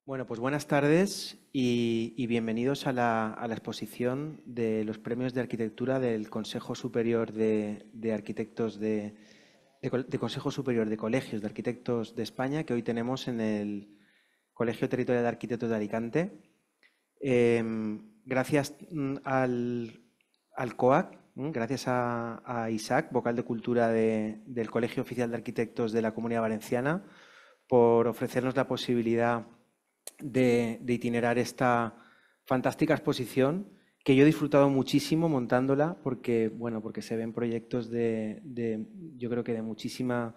Bueno, pues buenas tardes y bienvenidos a la exposición de los premios de arquitectura del Consejo Superior de Arquitectos de Consejo Superior de Colegios de Arquitectos de España, que hoy tenemos en el Colegio Territorial de Arquitectos de Alicante. Gracias al COAC, gracias a Isaac, vocal de Cultura del Colegio Oficial de Arquitectos de la Comunidad Valenciana, por ofrecernos la posibilidad de itinerar esta fantástica exposición que yo he disfrutado muchísimo montándola porque, bueno, porque se ven proyectos yo creo que de muchísima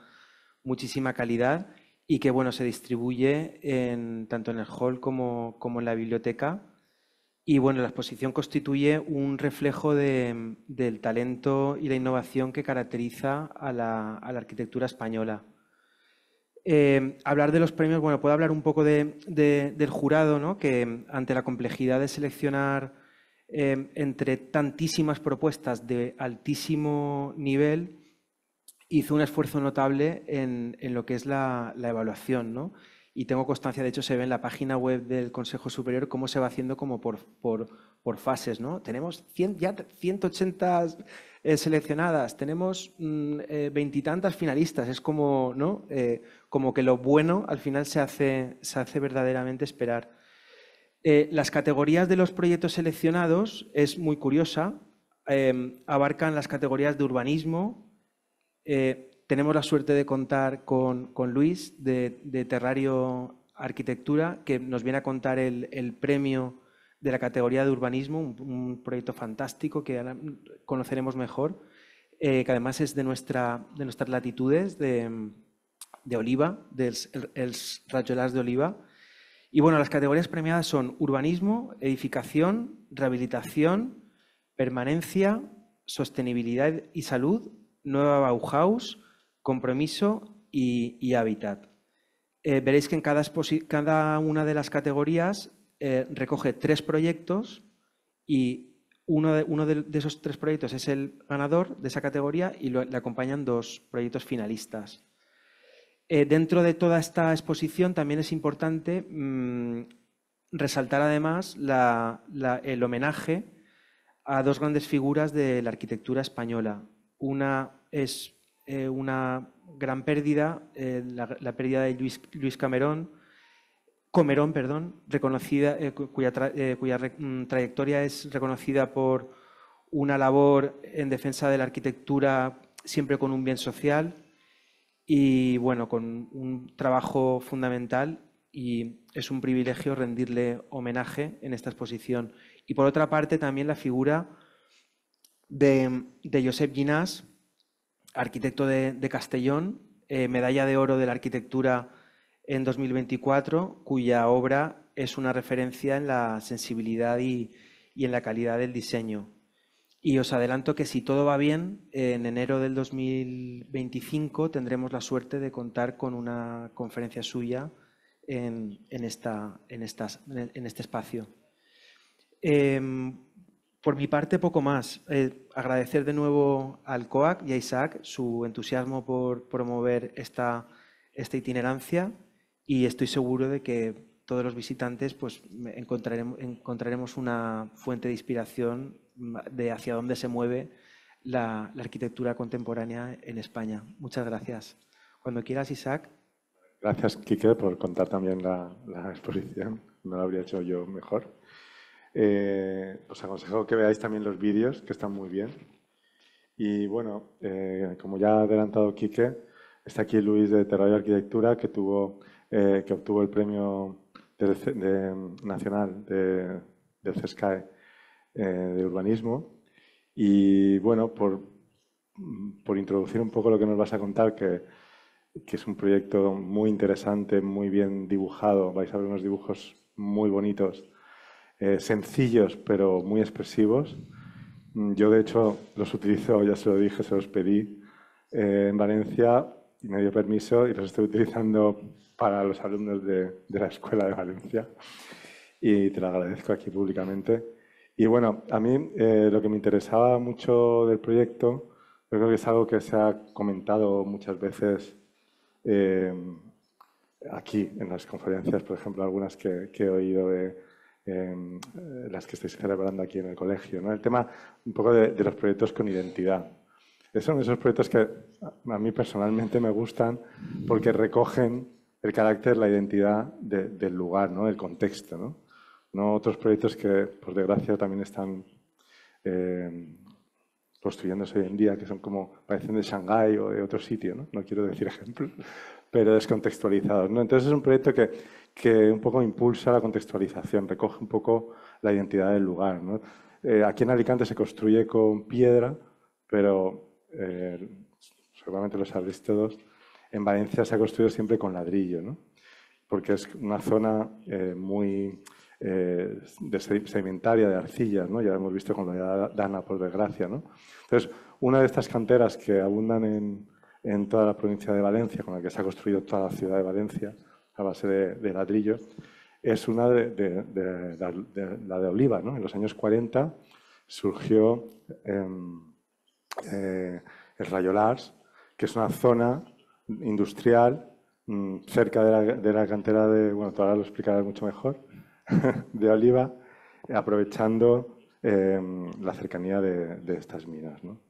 calidad y que, bueno, se distribuye tanto en el hall como en la biblioteca. Y, bueno, la exposición constituye un reflejo del talento y la innovación que caracteriza a la arquitectura española. Hablar de los premios, bueno, puedo hablar un poco del jurado, ¿no? Que ante la complejidad de seleccionar entre tantísimas propuestas de altísimo nivel, hizo un esfuerzo notable en lo que es la evaluación, ¿no? Y tengo constancia, de hecho se ve en la página web del Consejo Superior cómo se va haciendo como por fases, ¿no? Tenemos ya 180 seleccionadas, tenemos veintitantas finalistas, es como, ¿no? Como que lo bueno al final se hace verdaderamente esperar. Las categorías de los proyectos seleccionados es muy curiosa, abarcan las categorías de urbanismo. Tenemos la suerte de contar con Luis de Terrario Arquitectura, que nos viene a contar el premio de la categoría de urbanismo, un proyecto fantástico que ahora conoceremos mejor, que además es de nuestras latitudes de Oliva, els Rajolars de Oliva. Y bueno, las categorías premiadas son urbanismo, edificación, rehabilitación, permanencia, sostenibilidad y salud, nueva Bauhaus, compromiso y hábitat. Veréis que en cada una de las categorías recoge 3 proyectos y uno de esos 3 proyectos es el ganador de esa categoría y le acompañan 2 proyectos finalistas. Dentro de toda esta exposición también es importante resaltar además el homenaje a 2 grandes figuras de la arquitectura española. Una es una gran pérdida, la pérdida de Luis Comerón, reconocida, cuya trayectoria es reconocida por una labor en defensa de la arquitectura siempre con un bien social y, bueno, con un trabajo fundamental, y es un privilegio rendirle homenaje en esta exposición. Y por otra parte también la figura de Josep Llinàs, arquitecto de Castellón, medalla de oro de la arquitectura en 2024, cuya obra es una referencia en la sensibilidad y en la calidad del diseño. Y os adelanto que si todo va bien, en enero del 2025 tendremos la suerte de contar con una conferencia suya en este espacio. Por mi parte, poco más. Agradecer de nuevo al COAC y a Isaac su entusiasmo por promover esta itinerancia, y estoy seguro de que todos los visitantes pues, encontraremos una fuente de inspiración de hacia dónde se mueve la arquitectura contemporánea en España. Muchas gracias. Cuando quieras, Isaac. Gracias, Quique, por contar también la exposición. No lo habría hecho yo mejor. Os aconsejo que veáis también los vídeos, que están muy bien. Y bueno, como ya ha adelantado Quique, está aquí Luis de Terrario Arquitectura, que obtuvo el premio nacional del CESCAE de urbanismo. Y bueno, por introducir un poco lo que nos vas a contar, que es un proyecto muy interesante, muy bien dibujado. Vais a ver unos dibujos muy bonitos, sencillos pero muy expresivos. Yo, de hecho, los utilizo, ya se lo dije, se los pedí en Valencia y me dio permiso y los estoy utilizando para los alumnos de la Escuela de Valencia y te lo agradezco aquí públicamente. Y bueno, a mí lo que me interesaba mucho del proyecto, yo creo que es algo que se ha comentado muchas veces aquí en las conferencias, por ejemplo, algunas que he oído de las que estáis celebrando aquí en el colegio, ¿no? El tema un poco de los proyectos con identidad. Son esos proyectos que a mí personalmente me gustan porque recogen el carácter, la identidad del lugar, ¿no? El contexto, ¿no? No otros proyectos que, por desgracia, también están construyéndose hoy en día, que son como, parecen de Shanghái o de otro sitio, ¿no? No quiero decir ejemplos, pero descontextualizados, ¿no? Entonces es un proyecto que un poco impulsa la contextualización, recoge un poco la identidad del lugar, ¿no? Aquí en Alicante se construye con piedra, pero seguramente lo sabréis todos, en Valencia se ha construido siempre con ladrillo, ¿no? Porque es una zona muy sedimentaria, de arcillas, ¿no? Ya hemos visto con lo de Dana, por desgracia, ¿no? Entonces, una de estas canteras que abundan en toda la provincia de Valencia, con la que se ha construido toda la ciudad de Valencia, a base de ladrillo, es una la de Oliva, ¿no? En los años 40 surgió el Rayolars, que es una zona industrial cerca de la cantera de, bueno, tú ahora lo explicarás mucho mejor, de Oliva, aprovechando la cercanía de estas minas, ¿no?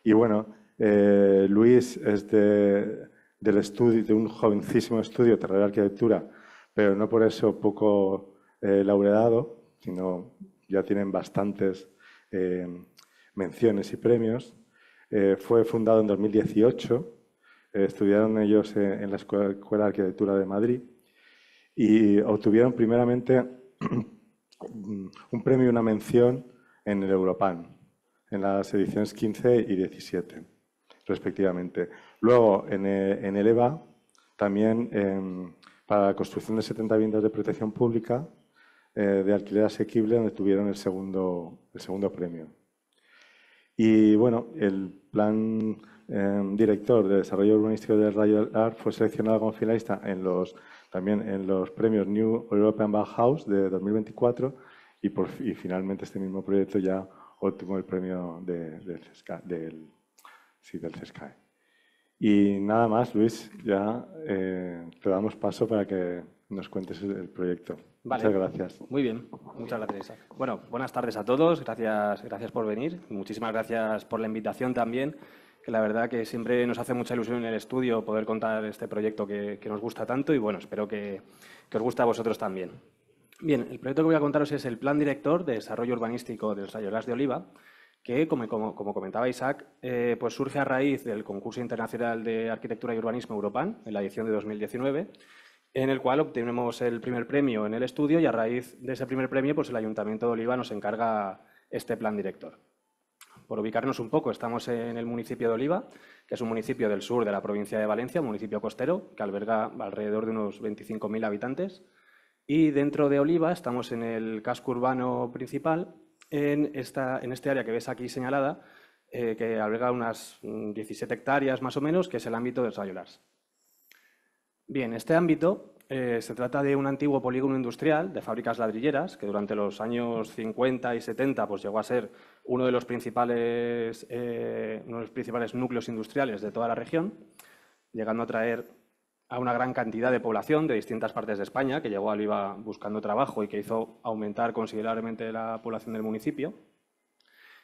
Y bueno, Luis es del estudio, de un jovencísimo estudio de terror y arquitectura, pero no por eso poco laureado, sino ya tienen bastantes menciones y premios. Fue fundado en 2018, estudiaron ellos en la Escuela de Arquitectura de Madrid y obtuvieron primeramente un premio y una mención en el Europan, en las ediciones 15 y 17, respectivamente. Luego, en el EVA, también para la construcción de 70 viviendas de protección pública de alquiler asequible, donde tuvieron el segundo premio. Y bueno, el plan director de desarrollo urbanístico del Rayolars fue seleccionado como finalista también en los premios New European Bauhaus de 2024 y finalmente este mismo proyecto ya obtuvo el premio del CESCAE. Y nada más, Luis, ya te damos paso para que nos cuentes el proyecto. Vale. Muchas gracias. Muy bien, muchas gracias, Isaac. Bueno, buenas tardes a todos, gracias por venir. Muchísimas gracias por la invitación también, que la verdad que siempre nos hace mucha ilusión en el estudio poder contar este proyecto que nos gusta tanto y bueno, espero que os guste a vosotros también. Bien, el proyecto que voy a contaros es el Plan Director de Desarrollo Urbanístico del Rayolars de Oliva, que, como comentaba Isaac, pues surge a raíz del Concurso Internacional de Arquitectura y Urbanismo Europan, en la edición de 2019, en el cual obtenemos el primer premio en el estudio y a raíz de ese primer premio pues el Ayuntamiento de Oliva nos encarga este plan director. Por ubicarnos un poco, estamos en el municipio de Oliva, que es un municipio del sur de la provincia de Valencia, un municipio costero que alberga alrededor de unos 25.000 habitantes. Y dentro de Oliva estamos en el casco urbano principal, en este área que ves aquí señalada, que alberga unas 17 hectáreas más o menos, que es el ámbito del Rayolars. Bien, este ámbito se trata de un antiguo polígono industrial de fábricas ladrilleras que durante los años 50 y 70 pues, llegó a ser uno de los principales núcleos industriales de toda la región, llegando a atraer a una gran cantidad de población de distintas partes de España que llegó a Oliva buscando trabajo y que hizo aumentar considerablemente la población del municipio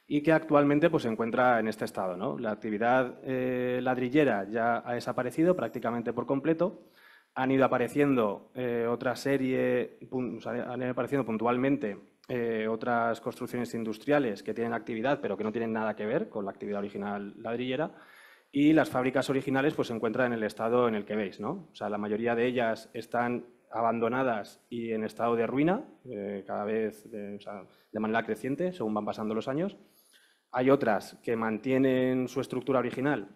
y que actualmente pues, se encuentra en este estado, ¿no? La actividad ladrillera ya ha desaparecido prácticamente por completo. Han ido apareciendo han ido apareciendo puntualmente otras construcciones industriales que tienen actividad pero que no tienen nada que ver con la actividad original ladrillera y las fábricas originales pues, se encuentran en el estado en el que veis, ¿no? O sea, la mayoría de ellas están abandonadas y en estado de ruina, cada vez de manera creciente según van pasando los años. Hay otras que mantienen su estructura original,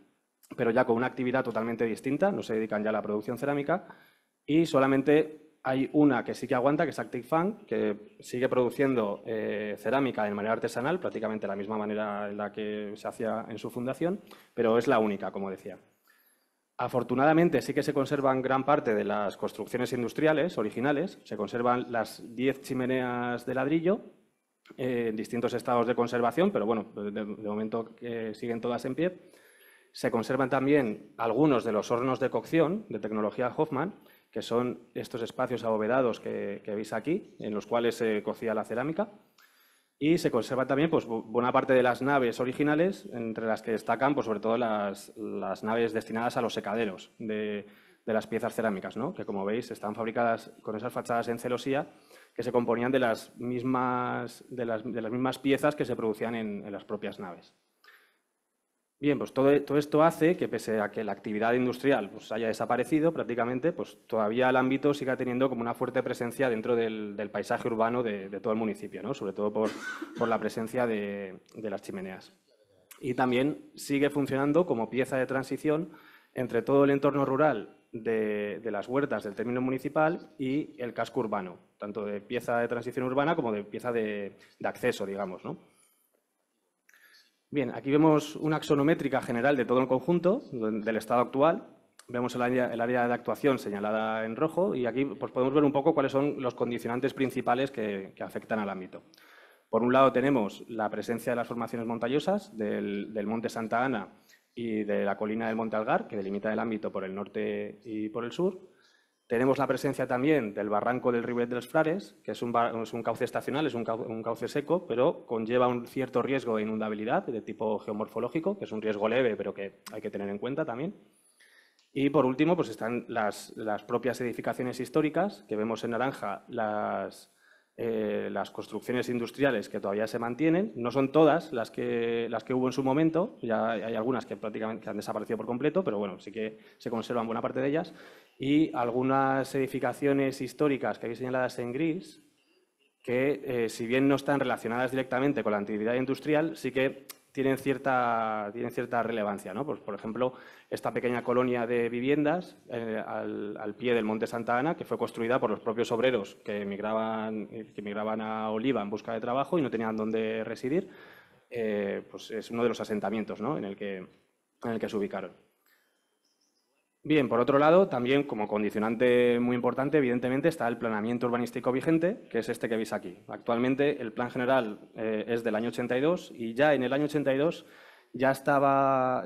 pero ya con una actividad totalmente distinta, no se dedican ya a la producción cerámica, y solamente hay una que sí que aguanta, que es Active Fan, que sigue produciendo cerámica de manera artesanal, prácticamente de la misma manera en la que se hacía en su fundación, pero es la única, como decía. Afortunadamente sí que se conservan gran parte de las construcciones industriales originales, se conservan las 10 chimeneas de ladrillo, en distintos estados de conservación, pero bueno, de momento siguen todas en pie. Se conservan también algunos de los hornos de cocción de tecnología Hoffman que son estos espacios abovedados que veis aquí, en los cuales se cocía la cerámica. Y se conserva también pues, buena parte de las naves originales, entre las que destacan pues, sobre todo las naves destinadas a los secaderos de las piezas cerámicas, ¿no? Que como veis están fabricadas con esas fachadas en celosía que se componían de las mismas piezas que se producían en las propias naves. Bien, pues todo esto hace que pese a que la actividad industrial pues, haya desaparecido prácticamente, pues todavía el ámbito siga teniendo como una fuerte presencia dentro del paisaje urbano de todo el municipio, ¿no? Sobre todo por la presencia de las chimeneas. Y también sigue funcionando como pieza de transición entre todo el entorno rural de las huertas del término municipal y el casco urbano, tanto de pieza de transición urbana como de pieza de acceso, digamos, ¿no? Bien, aquí vemos una axonométrica general de todo el conjunto del estado actual. Vemos el área de actuación señalada en rojo y aquí pues, podemos ver un poco cuáles son los condicionantes principales que afectan al ámbito. Por un lado tenemos la presencia de las formaciones montañosas del Monte Santa Ana y de la colina del Monte Algar, que delimita el ámbito por el norte y por el sur. Tenemos la presencia también del barranco del Rivet dels Frares, que es un cauce estacional, es un cauce seco, pero conlleva un cierto riesgo de inundabilidad de tipo geomorfológico, que es un riesgo leve, pero que hay que tener en cuenta también. Y por último, pues están las propias edificaciones históricas, que vemos en naranja las construcciones industriales que todavía se mantienen. No son todas las que hubo en su momento, ya hay algunas que prácticamente han desaparecido por completo, pero bueno, sí que se conservan buena parte de ellas. Y algunas edificaciones históricas que hay señaladas en gris, que si bien no están relacionadas directamente con la actividad industrial, sí que tienen cierta relevancia, ¿no? Pues, por ejemplo, esta pequeña colonia de viviendas al pie del Monte Santa Ana, que fue construida por los propios obreros que migraban a Oliva en busca de trabajo y no tenían dónde residir, pues es uno de los asentamientos, ¿no? en el que se ubicaron. Bien, por otro lado, también como condicionante muy importante, evidentemente, está el planeamiento urbanístico vigente, que es este que veis aquí. Actualmente, el plan general es del año 82 y ya en el año 82 ya estaba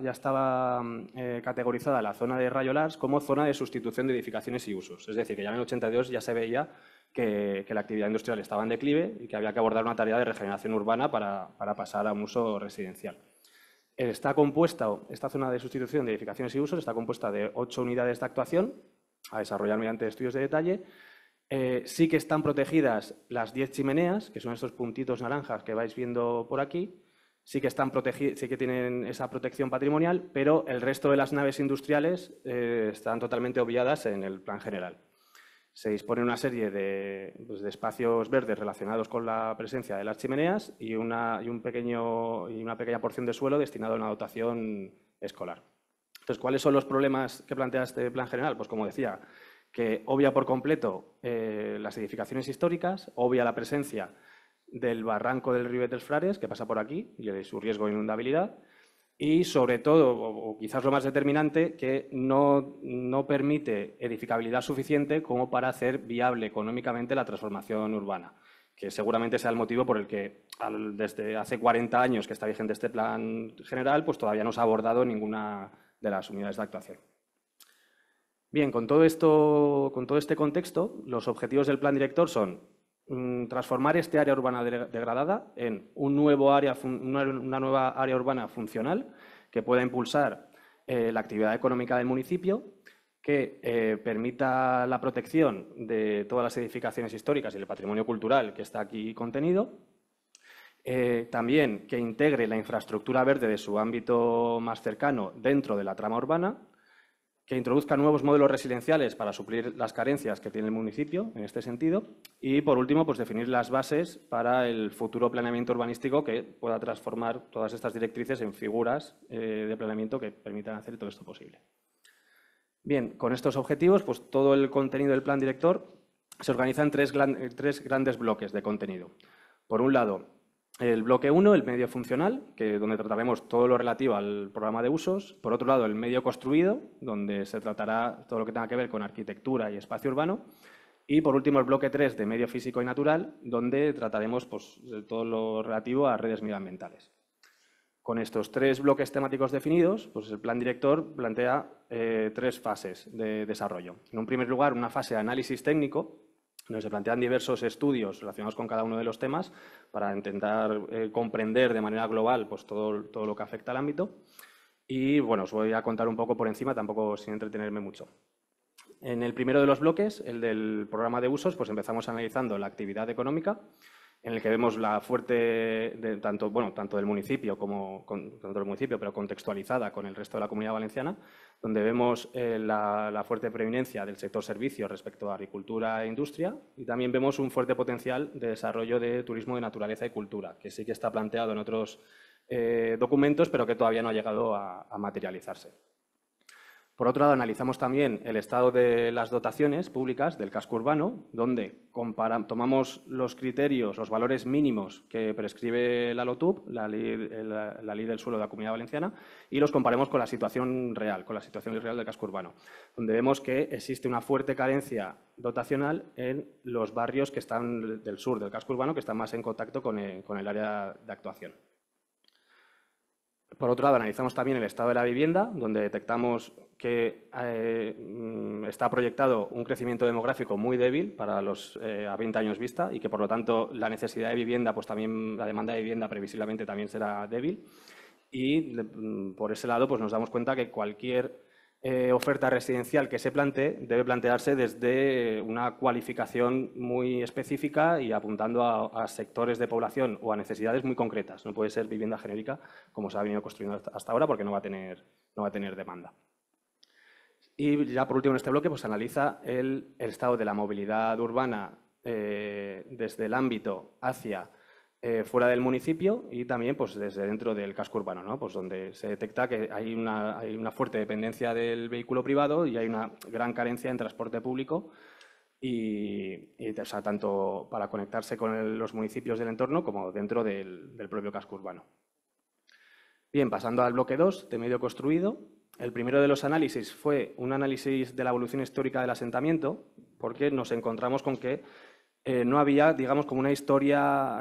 categorizada la zona de Rayolars como zona de sustitución de edificaciones y usos. Es decir, que ya en el 82 ya se veía que la actividad industrial estaba en declive y que había que abordar una tarea de regeneración urbana para pasar a un uso residencial. Esta zona de sustitución de edificaciones y usos está compuesta de 8 unidades de actuación a desarrollar mediante estudios de detalle. Sí que están protegidas las 10 chimeneas, que son estos puntitos naranjas que vais viendo por aquí. Sí que tienen esa protección patrimonial, pero el resto de las naves industriales están totalmente obviadas en el plan general. Se dispone una serie de espacios verdes relacionados con la presencia de las chimeneas y una pequeña porción de suelo destinado a una dotación escolar. Entonces, ¿cuáles son los problemas que plantea este plan general? Pues, como decía, que obvia por completo las edificaciones históricas, obvia la presencia del barranco del Rivet dels Frares, que pasa por aquí, y de su riesgo de inundabilidad. Y, sobre todo, o quizás lo más determinante, que no permite edificabilidad suficiente como para hacer viable económicamente la transformación urbana, que seguramente sea el motivo por el que desde hace 40 años que está vigente este plan general, pues todavía no se ha abordado ninguna de las unidades de actuación. Bien, con todo este contexto, los objetivos del plan director son transformar este área urbana degradada en una nueva área urbana funcional que pueda impulsar la actividad económica del municipio, que permita la protección de todas las edificaciones históricas y el patrimonio cultural que está aquí contenido, también que integre la infraestructura verde de su ámbito más cercano dentro de la trama urbana, que introduzca nuevos modelos residenciales para suplir las carencias que tiene el municipio en este sentido y, por último, pues definir las bases para el futuro planeamiento urbanístico que pueda transformar todas estas directrices en figuras de planeamiento que permitan hacer todo esto posible. Bien, con estos objetivos, pues todo el contenido del plan director se organiza en tres grandes bloques de contenido. Por un lado, el bloque 1, el medio funcional, donde trataremos todo lo relativo al programa de usos. Por otro lado, el medio construido, donde se tratará todo lo que tenga que ver con arquitectura y espacio urbano. Y, por último, el bloque 3, de medio físico y natural, donde trataremos pues, todo lo relativo a redes medioambientales. Con estos 3 bloques temáticos definidos, pues el plan director plantea 3 fases de desarrollo. En un primer lugar, una fase de análisis técnico, donde se plantean diversos estudios relacionados con cada uno de los temas para intentar comprender de manera global pues, todo lo que afecta al ámbito. Y bueno, os voy a contar un poco por encima, tampoco sin entretenerme mucho. En el primero de los bloques, el del programa de usos, pues empezamos analizando la actividad económica, en el que vemos la fuerte, tanto del municipio pero contextualizada con el resto de la Comunidad Valenciana, donde vemos la fuerte preeminencia del sector servicios respecto a agricultura e industria, y también vemos un fuerte potencial de desarrollo de turismo de naturaleza y cultura, que sí que está planteado en otros documentos, pero que todavía no ha llegado a materializarse. Por otro lado, analizamos también el estado de las dotaciones públicas del casco urbano, donde tomamos los criterios, los valores mínimos que prescribe la LOTUB, la ley del suelo de la Comunidad Valenciana, y los comparemos con la situación real, del casco urbano, donde vemos que existe una fuerte carencia dotacional en los barrios que están del sur del casco urbano, que están más en contacto con el área de actuación. Por otro lado, analizamos también el estado de la vivienda, donde detectamos que está proyectado un crecimiento demográfico muy débil para a 20 años vista y que, por lo tanto, la necesidad de vivienda, pues también la demanda de vivienda previsiblemente también será débil. Y por ese lado, pues nos damos cuenta que cualquier oferta residencial que se plantee debe plantearse desde una cualificación muy específica y apuntando a sectores de población o a necesidades muy concretas. No puede ser vivienda genérica como se ha venido construyendo hasta ahora porque no va a tener demanda. Y ya por último en este bloque pues analiza el estado de la movilidad urbana desde el ámbito hacia fuera del municipio y también pues, desde dentro del casco urbano, ¿no? Pues donde se detecta que hay una fuerte dependencia del vehículo privado y hay una gran carencia en transporte público o sea, tanto para conectarse con los municipios del entorno como dentro del propio casco urbano. Bien, pasando al bloque 2 de medio construido. El primero de los análisis fue un análisis de la evolución histórica del asentamiento, porque nos encontramos con que no había, digamos, como una historia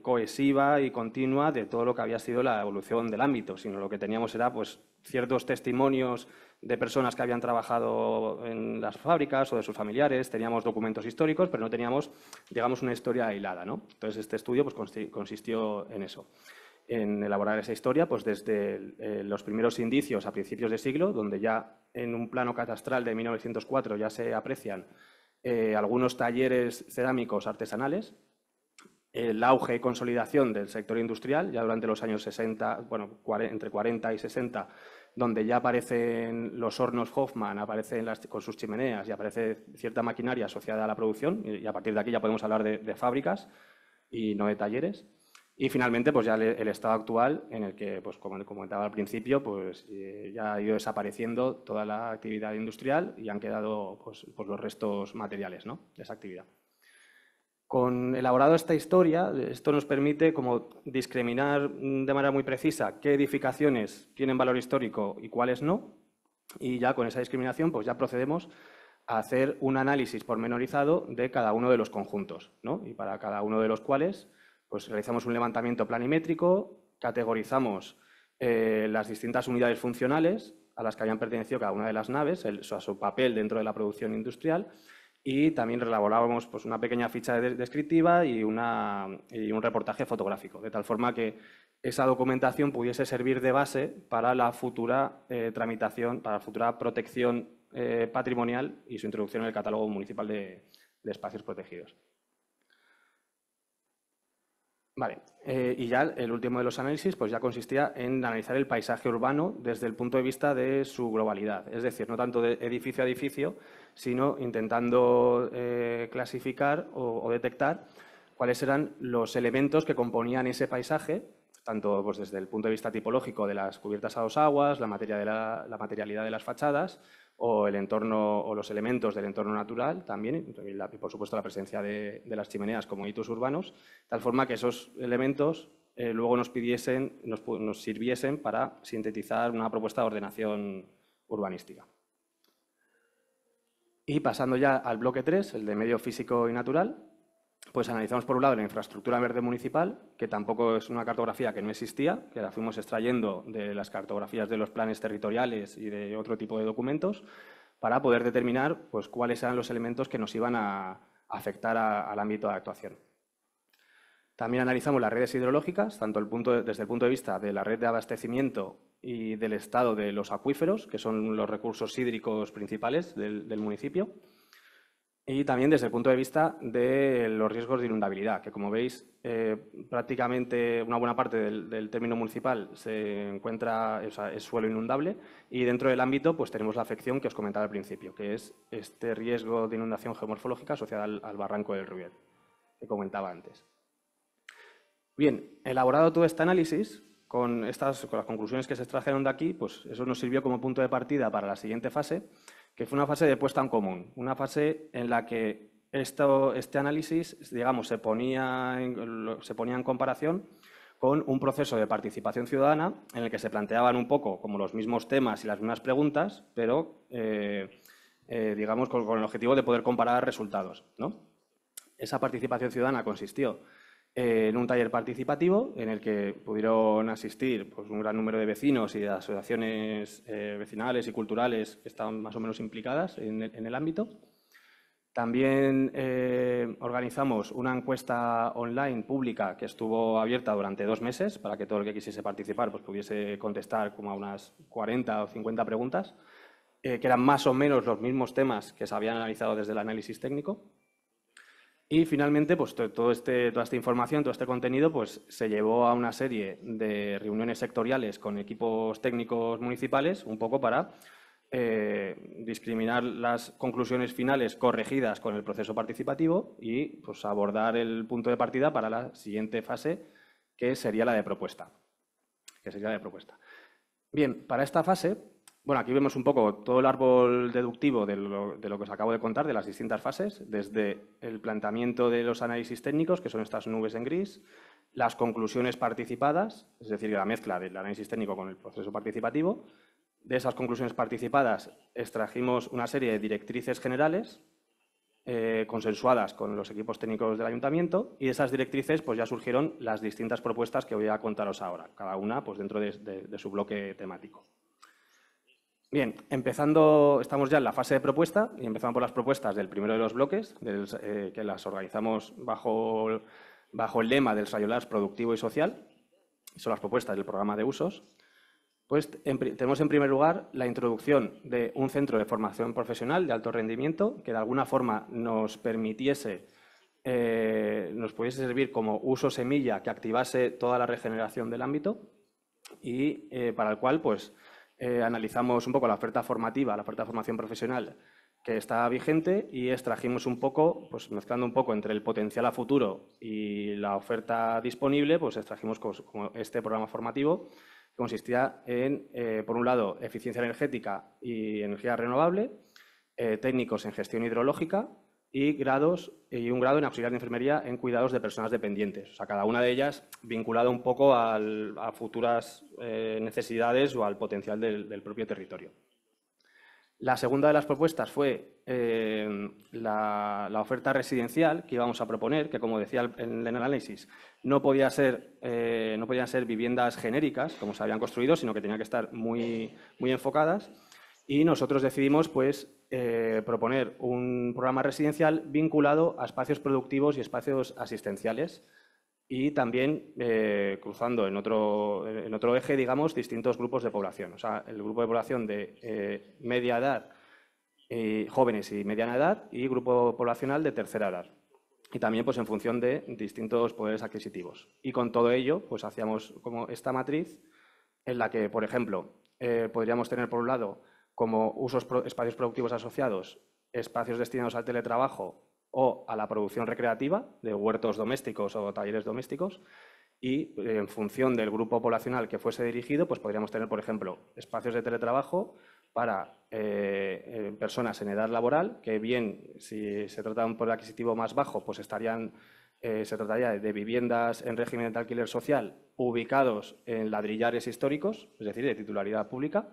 cohesiva y continua de todo lo que había sido la evolución del ámbito, sino lo que teníamos era pues, ciertos testimonios de personas que habían trabajado en las fábricas o de sus familiares, teníamos documentos históricos, pero no teníamos, digamos, una historia aislada, ¿no? Entonces, este estudio pues, consistió en eso, en elaborar esa historia pues, desde los primeros indicios a principios de siglo, donde ya en un plano catastral de 1904 ya se aprecian algunos talleres cerámicos artesanales, el auge y consolidación del sector industrial, ya durante los años 60, bueno, entre 40 y 60, donde ya aparecen los hornos Hoffman, aparecen con sus chimeneas y aparece cierta maquinaria asociada a la producción, y a partir de aquí ya podemos hablar de fábricas y no de talleres. Y finalmente, pues ya el estado actual, en el que, pues como comentaba al principio, pues ya ha ido desapareciendo toda la actividad industrial y han quedado pues, los restos materiales, ¿no? de esa actividad. Con elaborado esta historia, esto nos permite como discriminar de manera muy precisa qué edificaciones tienen valor histórico y cuáles no. Y ya con esa discriminación, pues ya procedemos a hacer un análisis pormenorizado de cada uno de los conjuntos, ¿no? Y para cada uno de los cuales pues realizamos un levantamiento planimétrico, categorizamos las distintas unidades funcionales a las que habían pertenecido cada una de las naves, su papel dentro de la producción industrial, y también elaborábamos pues, una pequeña ficha descriptiva y un reportaje fotográfico, de tal forma que esa documentación pudiese servir de base para la futura tramitación, para la futura protección patrimonial y su introducción en el catálogo municipal de espacios protegidos. Vale, y ya el último de los análisis pues ya consistía en analizar el paisaje urbano desde el punto de vista de su globalidad, es decir, no tanto de edificio a edificio, sino intentando clasificar o detectar cuáles eran los elementos que componían ese paisaje, tanto pues, desde el punto de vista tipológico de las cubiertas a dos aguas, la materialidad de las fachadas, o el entorno o los elementos del entorno natural también, y por supuesto la presencia de las chimeneas como hitos urbanos, de tal forma que esos elementos luego nos sirviesen para sintetizar una propuesta de ordenación urbanística. Y pasando ya al bloque 3, el de medio físico y natural, pues analizamos por un lado la infraestructura verde municipal, que tampoco es una cartografía que no existía, que la fuimos extrayendo de las cartografías de los planes territoriales y de otro tipo de documentos, para poder determinar pues, cuáles eran los elementos que nos iban a afectar al ámbito de actuación. También analizamos las redes hidrológicas, tanto desde el punto de vista de la red de abastecimiento y del estado de los acuíferos, que son los recursos hídricos principales del municipio, y también desde el punto de vista de los riesgos de inundabilidad, que como veis, prácticamente una buena parte del término municipal se encuentra, o sea, es suelo inundable, y dentro del ámbito pues tenemos la afección que os comentaba al principio, que es este riesgo de inundación geomorfológica asociada al barranco del Rubier, que comentaba antes. Bien, elaborado todo este análisis, con las conclusiones que se extrajeron de aquí, pues eso nos sirvió como punto de partida para la siguiente fase, que fue una fase de puesta en común, una fase en la que este análisis, digamos, se ponía en comparación con un proceso de participación ciudadana en el que se planteaban un poco como los mismos temas y las mismas preguntas, pero, digamos, con el objetivo de poder comparar resultados, ¿no? Esa participación ciudadana consistió en un taller participativo en el que pudieron asistir pues, un gran número de vecinos y de asociaciones vecinales y culturales que estaban más o menos implicadas en el ámbito. También organizamos una encuesta online pública que estuvo abierta durante 2 meses para que todo el que quisiese participar pues, pudiese contestar como a unas 40 o 50 preguntas, que eran más o menos los mismos temas que se habían analizado desde el análisis técnico. Y finalmente, pues toda esta información, todo este contenido, pues se llevó a una serie de reuniones sectoriales con equipos técnicos municipales, un poco para discriminar las conclusiones finales corregidas con el proceso participativo y pues, abordar el punto de partida para la siguiente fase, que sería la de propuesta. Bien, para esta fase, bueno, aquí vemos un poco todo el árbol deductivo de lo que os acabo de contar, de las distintas fases, desde el planteamiento de los análisis técnicos, que son estas nubes en gris, las conclusiones participadas, es decir, la mezcla del análisis técnico con el proceso participativo. De esas conclusiones participadas extrajimos una serie de directrices generales consensuadas con los equipos técnicos del ayuntamiento, y de esas directrices pues, ya surgieron las distintas propuestas que voy a contaros ahora, cada una pues, dentro de su bloque temático. Bien, estamos ya en la fase de propuesta y empezamos por las propuestas del primero de los bloques, que las organizamos bajo el lema del Rayolas productivo y social. Son las propuestas del programa de usos. Pues tenemos en primer lugar la introducción de un centro de formación profesional de alto rendimiento que de alguna forma nos pudiese servir como uso semilla que activase toda la regeneración del ámbito y para el cual pues analizamos un poco la oferta formativa, la oferta de formación profesional que está vigente y extrajimos un poco, pues mezclando un poco entre el potencial a futuro y la oferta disponible, pues extrajimos como este programa formativo que consistía en, por un lado, eficiencia energética y energía renovable, técnicos en gestión hidrológica y un grado en auxiliar de enfermería en cuidados de personas dependientes. O sea, cada una de ellas vinculada un poco a futuras necesidades o al potencial del propio territorio. La segunda de las propuestas fue la oferta residencial que íbamos a proponer, que como decía en el análisis, no podían ser viviendas genéricas, como se habían construido, sino que tenían que estar muy, muy enfocadas. Y nosotros decidimos pues, proponer un programa residencial vinculado a espacios productivos y espacios asistenciales y también cruzando en otro eje, digamos, distintos grupos de población. O sea, el grupo de población de media edad, jóvenes y mediana edad y grupo poblacional de tercera edad. Y también pues, en función de distintos poderes adquisitivos. Y con todo ello pues, hacíamos como esta matriz en la que, por ejemplo, podríamos tener por un lado como espacios productivos asociados, espacios destinados al teletrabajo o a la producción recreativa de huertos domésticos o talleres domésticos y en función del grupo poblacional que fuese dirigido, pues podríamos tener, por ejemplo, espacios de teletrabajo para personas en edad laboral que bien, si se trata de un poder adquisitivo más bajo, pues se trataría de viviendas en régimen de alquiler social ubicados en ladrillares históricos, es decir, de titularidad pública.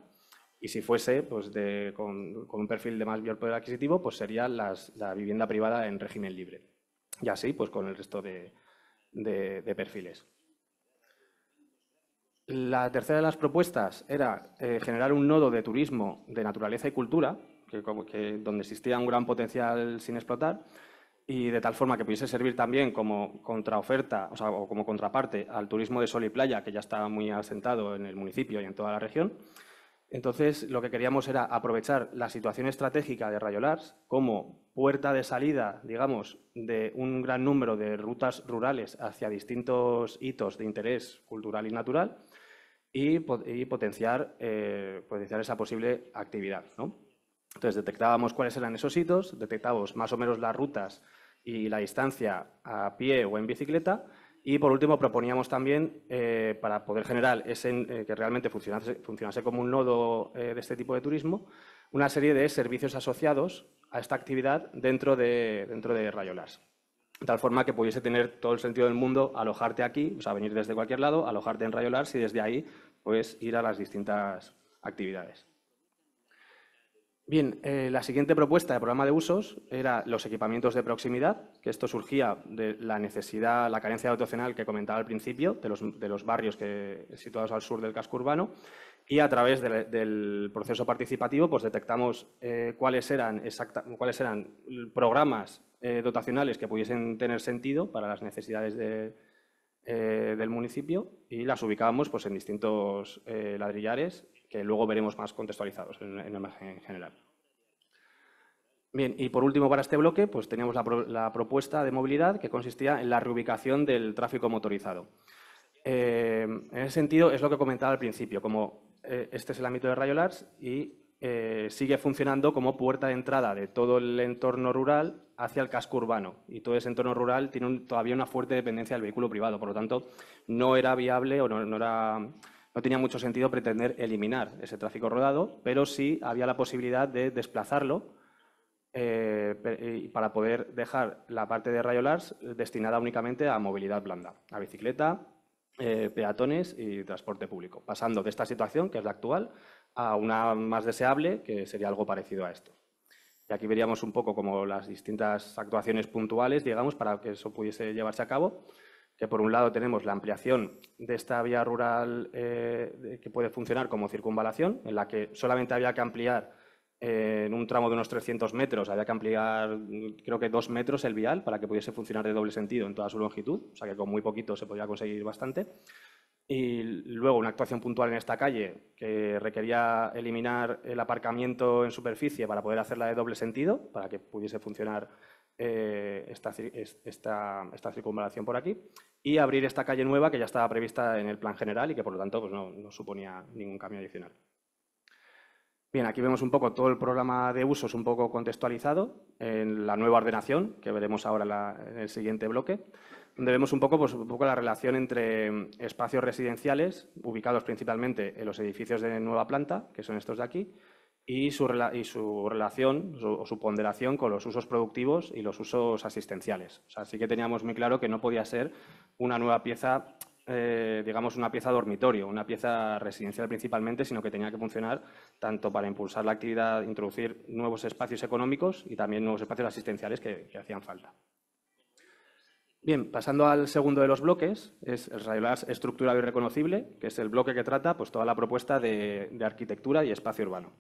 Y si fuese pues con un perfil de mayor poder adquisitivo, pues sería la vivienda privada en régimen libre. y así pues con el resto de perfiles. La tercera de las propuestas era generar un nodo de turismo de naturaleza y cultura, donde existía un gran potencial sin explotar, y de tal forma que pudiese servir también como contraoferta, o como contraparte al turismo de sol y playa, que ya está muy asentado en el municipio y en toda la región. Entonces, lo que queríamos era aprovechar la situación estratégica de Rayolars como puerta de salida, digamos, de un gran número de rutas rurales hacia distintos hitos de interés cultural y natural y potenciar esa posible actividad, ¿no? Entonces, detectábamos cuáles eran esos hitos, detectábamos más o menos las rutas y la distancia a pie o en bicicleta. Y, por último, proponíamos también, para poder generar que realmente funcionase como un nodo de este tipo de turismo, una serie de servicios asociados a esta actividad dentro de Rayolars. De tal forma que pudiese tener todo el sentido del mundo alojarte aquí, o sea, venir desde cualquier lado, alojarte en Rayolars y desde ahí pues, ir a las distintas actividades. Bien, la siguiente propuesta de programa de usos era los equipamientos de proximidad, que esto surgía de la necesidad, la carencia dotacional que comentaba al principio, de los barrios situados al sur del casco urbano, y a través del proceso participativo pues detectamos cuáles eran programas dotacionales que pudiesen tener sentido para las necesidades del municipio y las ubicábamos pues, en distintos ladrillares que luego veremos más contextualizados en la imagen general. Bien, y por último para este bloque pues teníamos la propuesta de movilidad que consistía en la reubicación del tráfico motorizado. En ese sentido es lo que comentaba al principio, como este es el ámbito de Rayolars y sigue funcionando como puerta de entrada de todo el entorno rural hacia el casco urbano y todo ese entorno rural tiene todavía una fuerte dependencia del vehículo privado, por lo tanto no era viable o no tenía mucho sentido pretender eliminar ese tráfico rodado, pero sí había la posibilidad de desplazarlo para poder dejar la parte de Rayolars destinada únicamente a movilidad blanda, a bicicleta, peatones y transporte público, pasando de esta situación, que es la actual, a una más deseable, que sería algo parecido a esto. Y aquí veríamos un poco como las distintas actuaciones puntuales, digamos, para que eso pudiese llevarse a cabo, que por un lado tenemos la ampliación de esta vía rural que puede funcionar como circunvalación, en la que solamente había que ampliar en un tramo de unos 300 metros, había que ampliar creo que 2 metros el vial para que pudiese funcionar de doble sentido en toda su longitud, o sea que con muy poquito se podía conseguir bastante. Y luego una actuación puntual en esta calle que requería eliminar el aparcamiento en superficie para poder hacerla de doble sentido, para que pudiese funcionar esta circunvalación por aquí, y abrir esta calle nueva que ya estaba prevista en el plan general y que por lo tanto pues, no suponía ningún cambio adicional. Bien, aquí vemos un poco todo el programa de usos un poco contextualizado en la nueva ordenación, que veremos ahora en el siguiente bloque, donde vemos un poco la relación entre espacios residenciales, ubicados principalmente en los edificios de nueva planta, que son estos de aquí, y su relación o su ponderación con los usos productivos y los usos asistenciales. O sea, sí que teníamos muy claro que no podía ser una nueva pieza, digamos, una pieza dormitorio, una pieza residencial principalmente, sino que tenía que funcionar tanto para impulsar la actividad, introducir nuevos espacios económicos y también nuevos espacios asistenciales que hacían falta. Bien, pasando al segundo de los bloques, es el Rayolars estructurado y reconocible, que es el bloque que trata pues, toda la propuesta de arquitectura y espacio urbano.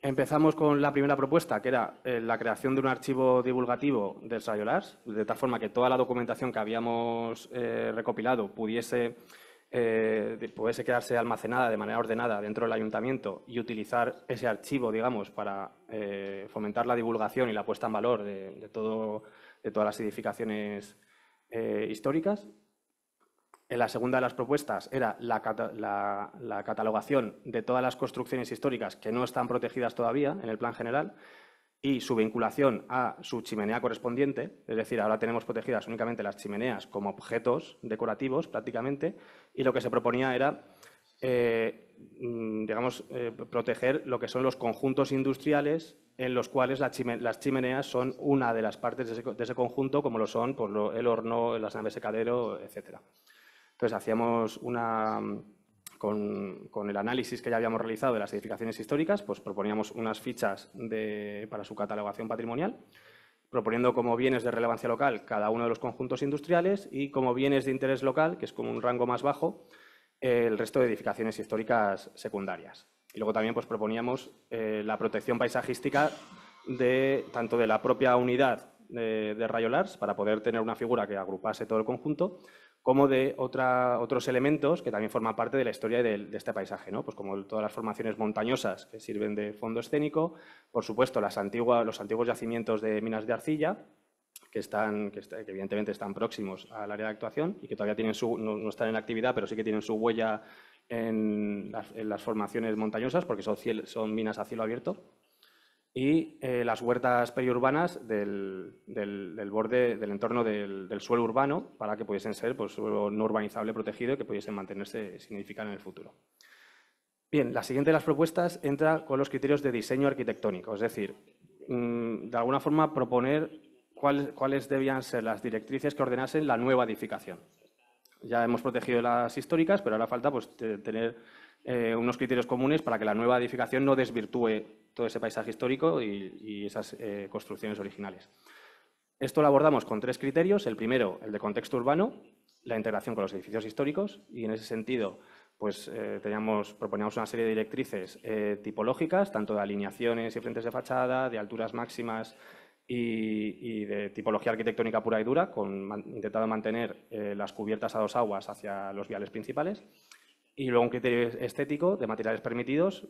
Empezamos con la primera propuesta, que era la creación de un archivo divulgativo del Rayolars, de tal forma que toda la documentación que habíamos recopilado pudiese quedarse almacenada de manera ordenada dentro del ayuntamiento y utilizar ese archivo, digamos, para fomentar la divulgación y la puesta en valor de todas las edificaciones históricas. En la segunda de las propuestas era la catalogación de todas las construcciones históricas que no están protegidas todavía en el plan general y su vinculación a su chimenea correspondiente, es decir, ahora tenemos protegidas únicamente las chimeneas como objetos decorativos prácticamente y lo que se proponía era proteger lo que son los conjuntos industriales en los cuales las chimeneas son una de las partes de ese conjunto, como lo son pues, el horno, las naves secadero, etcétera. Entonces, hacíamos con el análisis que ya habíamos realizado de las edificaciones históricas, pues proponíamos unas fichas para su catalogación patrimonial. proponiendo como bienes de relevancia local cada uno de los conjuntos industriales y como bienes de interés local, que es como un rango más bajo, el resto de edificaciones históricas secundarias. Y luego también pues, proponíamos la protección paisajística tanto de la propia unidad de Rayolars, para poder tener una figura que agrupase todo el conjunto, como de otros elementos que también forman parte de la historia de este paisaje, ¿no? Pues como todas las formaciones montañosas que sirven de fondo escénico, por supuesto los antiguos yacimientos de minas de arcilla, que evidentemente están próximos al área de actuación y que todavía tienen no están en actividad, pero sí que tienen su huella en las formaciones montañosas, porque son minas a cielo abierto. Y las huertas periurbanas del borde, del entorno del suelo urbano, para que pudiesen ser pues, suelo no urbanizable protegido y que pudiesen mantenerse sin edificar en el futuro. Bien, la siguiente de las propuestas entra con los criterios de diseño arquitectónico, es decir, de alguna forma proponer cuáles debían ser las directrices que ordenasen la nueva edificación. Ya hemos protegido las históricas, pero ahora falta pues, tener unos criterios comunes para que la nueva edificación no desvirtúe todo ese paisaje histórico y esas construcciones originales. Esto lo abordamos con 3 criterios. El primero, el de contexto urbano, la integración con los edificios históricos, y en ese sentido pues, proponíamos una serie de directrices tipológicas, tanto de alineaciones y frentes de fachada, de alturas máximas y de tipología arquitectónica pura y dura, intentando mantener las cubiertas a 2 aguas hacia los viales principales. Y luego un criterio estético de materiales permitidos,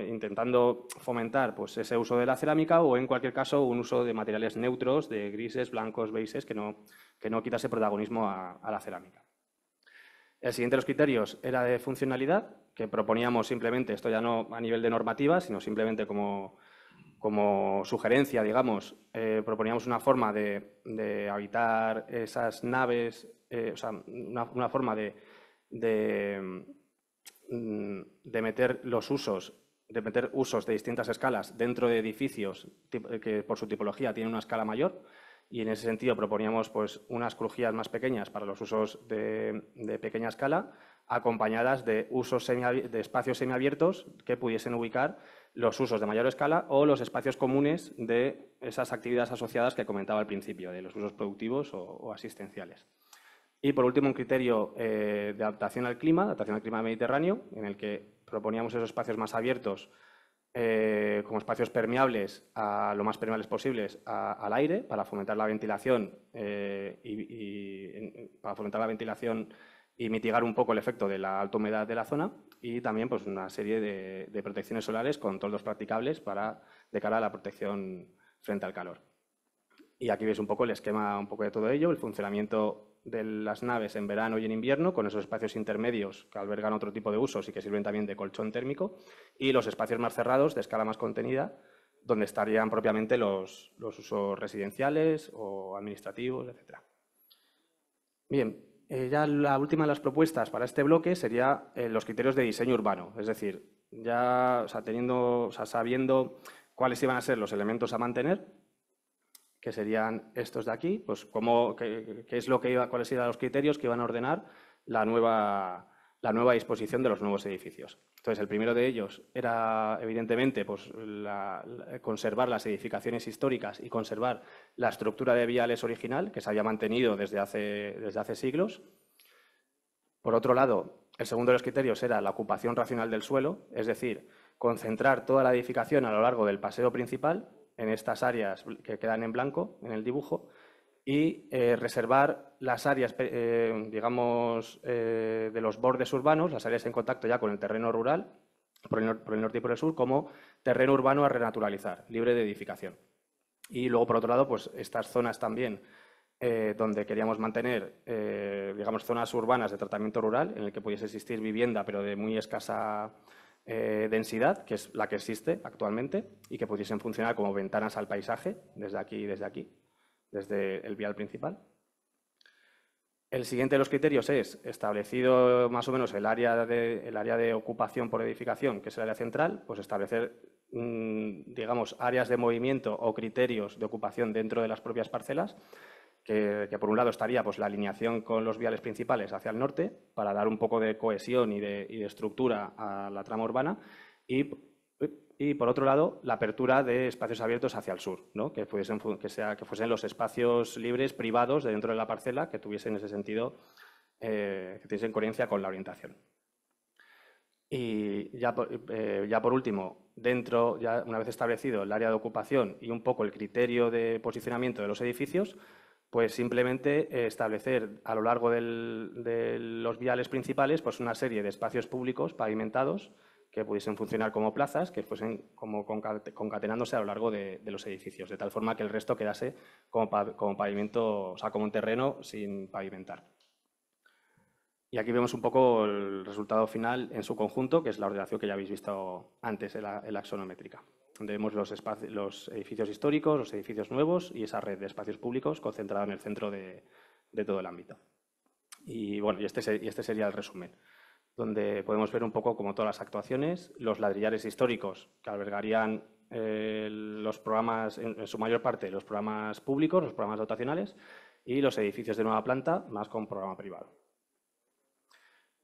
intentando fomentar pues, ese uso de la cerámica o, en cualquier caso, un uso de materiales neutros, de grises, blancos, beiges, que no quitase protagonismo a la cerámica. El siguiente de los criterios era de funcionalidad, que proponíamos simplemente, esto ya no a nivel de normativa, sino simplemente como sugerencia, digamos, proponíamos una forma de habitar esas naves, o sea, una forma de meter usos de distintas escalas dentro de edificios que por su tipología tienen una escala mayor, y en ese sentido proponíamos pues, unas crujías más pequeñas para los usos de pequeña escala, acompañadas de espacios semiabiertos que pudiesen ubicar los usos de mayor escala o los espacios comunes de esas actividades asociadas que comentaba al principio, de los usos productivos o asistenciales. Y, por último, un criterio de adaptación al clima mediterráneo, en el que proponíamos esos espacios más abiertos como espacios permeables, lo más permeables posibles al aire, para fomentar la ventilación y mitigar un poco el efecto de la alta humedad de la zona, y también pues, una serie de protecciones solares con toldos practicables de cara a la protección frente al calor. Y aquí veis un poco el esquema un poco de todo ello, el funcionamiento de las naves en verano y en invierno, con esos espacios intermedios que albergan otro tipo de usos y que sirven también de colchón térmico, y los espacios más cerrados, de escala más contenida, donde estarían propiamente los usos residenciales o administrativos, etc. Bien, ya la última de las propuestas para este bloque sería los criterios de diseño urbano, es decir, ya sabiendo cuáles iban a ser los elementos a mantener, que serían estos de aquí, pues cuáles eran los criterios que iban a ordenar la nueva disposición de los nuevos edificios. Entonces, el primero de ellos era, evidentemente, pues, conservar las edificaciones históricas y conservar la estructura de viales original, que se había mantenido desde hace siglos. Por otro lado, el segundo de los criterios era la ocupación racional del suelo, es decir, concentrar toda la edificación a lo largo del paseo principal, en estas áreas que quedan en blanco en el dibujo, y reservar las áreas, digamos, de los bordes urbanos, las áreas en contacto ya con el terreno rural, por el norte y por el sur, como terreno urbano a renaturalizar, libre de edificación. Y luego, por otro lado, pues estas zonas también donde queríamos mantener, digamos, zonas urbanas de tratamiento rural, en el que pudiese existir vivienda, pero de muy escasa densidad, que es la que existe actualmente, y que pudiesen funcionar como ventanas al paisaje, desde aquí, desde el vial principal. El siguiente de los criterios es, establecido más o menos el área de ocupación por edificación, que es el área central, pues establecer, digamos, áreas de movimiento o criterios de ocupación dentro de las propias parcelas, que por un lado estaría pues, la alineación con los viales principales hacia el norte, para dar un poco de cohesión y de estructura a la trama urbana, y y, por otro lado, la apertura de espacios abiertos hacia el sur, ¿no? que fuesen los espacios libres privados de dentro de la parcela que tuviesen ese sentido, que tuviesen coherencia con la orientación. Y ya por último, ya una vez establecido el área de ocupación y un poco el criterio de posicionamiento de los edificios, pues simplemente establecer a lo largo de los viales principales pues una serie de espacios públicos pavimentados que pudiesen funcionar como plazas, que fuesen como concatenándose a lo largo de los edificios, de tal forma que el resto quedase como pavimento, o sea, como un terreno sin pavimentar. Y aquí vemos un poco el resultado final en su conjunto, que es la ordenación que ya habéis visto antes en la axonométrica, donde vemos los edificios históricos, los edificios nuevos y esa red de espacios públicos concentrada en el centro de todo el ámbito. Y bueno, este sería el resumen, donde podemos ver un poco como todas las actuaciones, los ladrillares históricos que albergarían los programas, en su mayor parte, los programas públicos, los programas dotacionales, y los edificios de nueva planta, más con programa privado.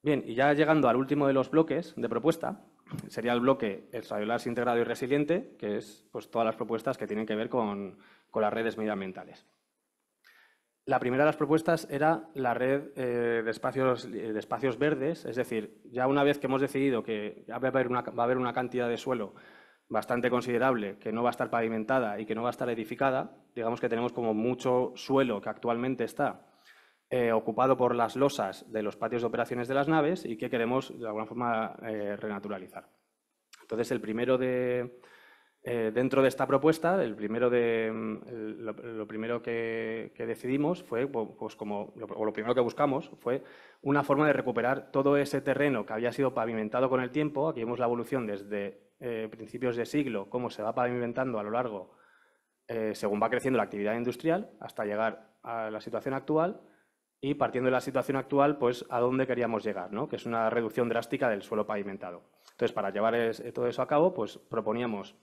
Bien, y ya llegando al último de los bloques de propuesta, sería el bloque extraviolars integrado y resiliente, que es pues, todas las propuestas que tienen que ver con las redes medioambientales. La primera de las propuestas era la red de espacios verdes, es decir, ya una vez que hemos decidido que va a haber una cantidad de suelo bastante considerable que no va a estar pavimentada y que no va a estar edificada, digamos que tenemos como mucho suelo que actualmente está ocupado por las losas de los patios de operaciones de las naves y que queremos de alguna forma renaturalizar. Entonces, el primero dentro de esta propuesta, lo primero que decidimos fue, pues lo primero que buscamos fue una forma de recuperar todo ese terreno que había sido pavimentado con el tiempo. Aquí vemos la evolución desde principios de siglo, cómo se va pavimentando a lo largo, según va creciendo la actividad industrial, hasta llegar a la situación actual. Y partiendo de la situación actual, pues a dónde queríamos llegar, ¿no? Que es una reducción drástica del suelo pavimentado. Entonces, para llevar todo eso a cabo, pues proponíamos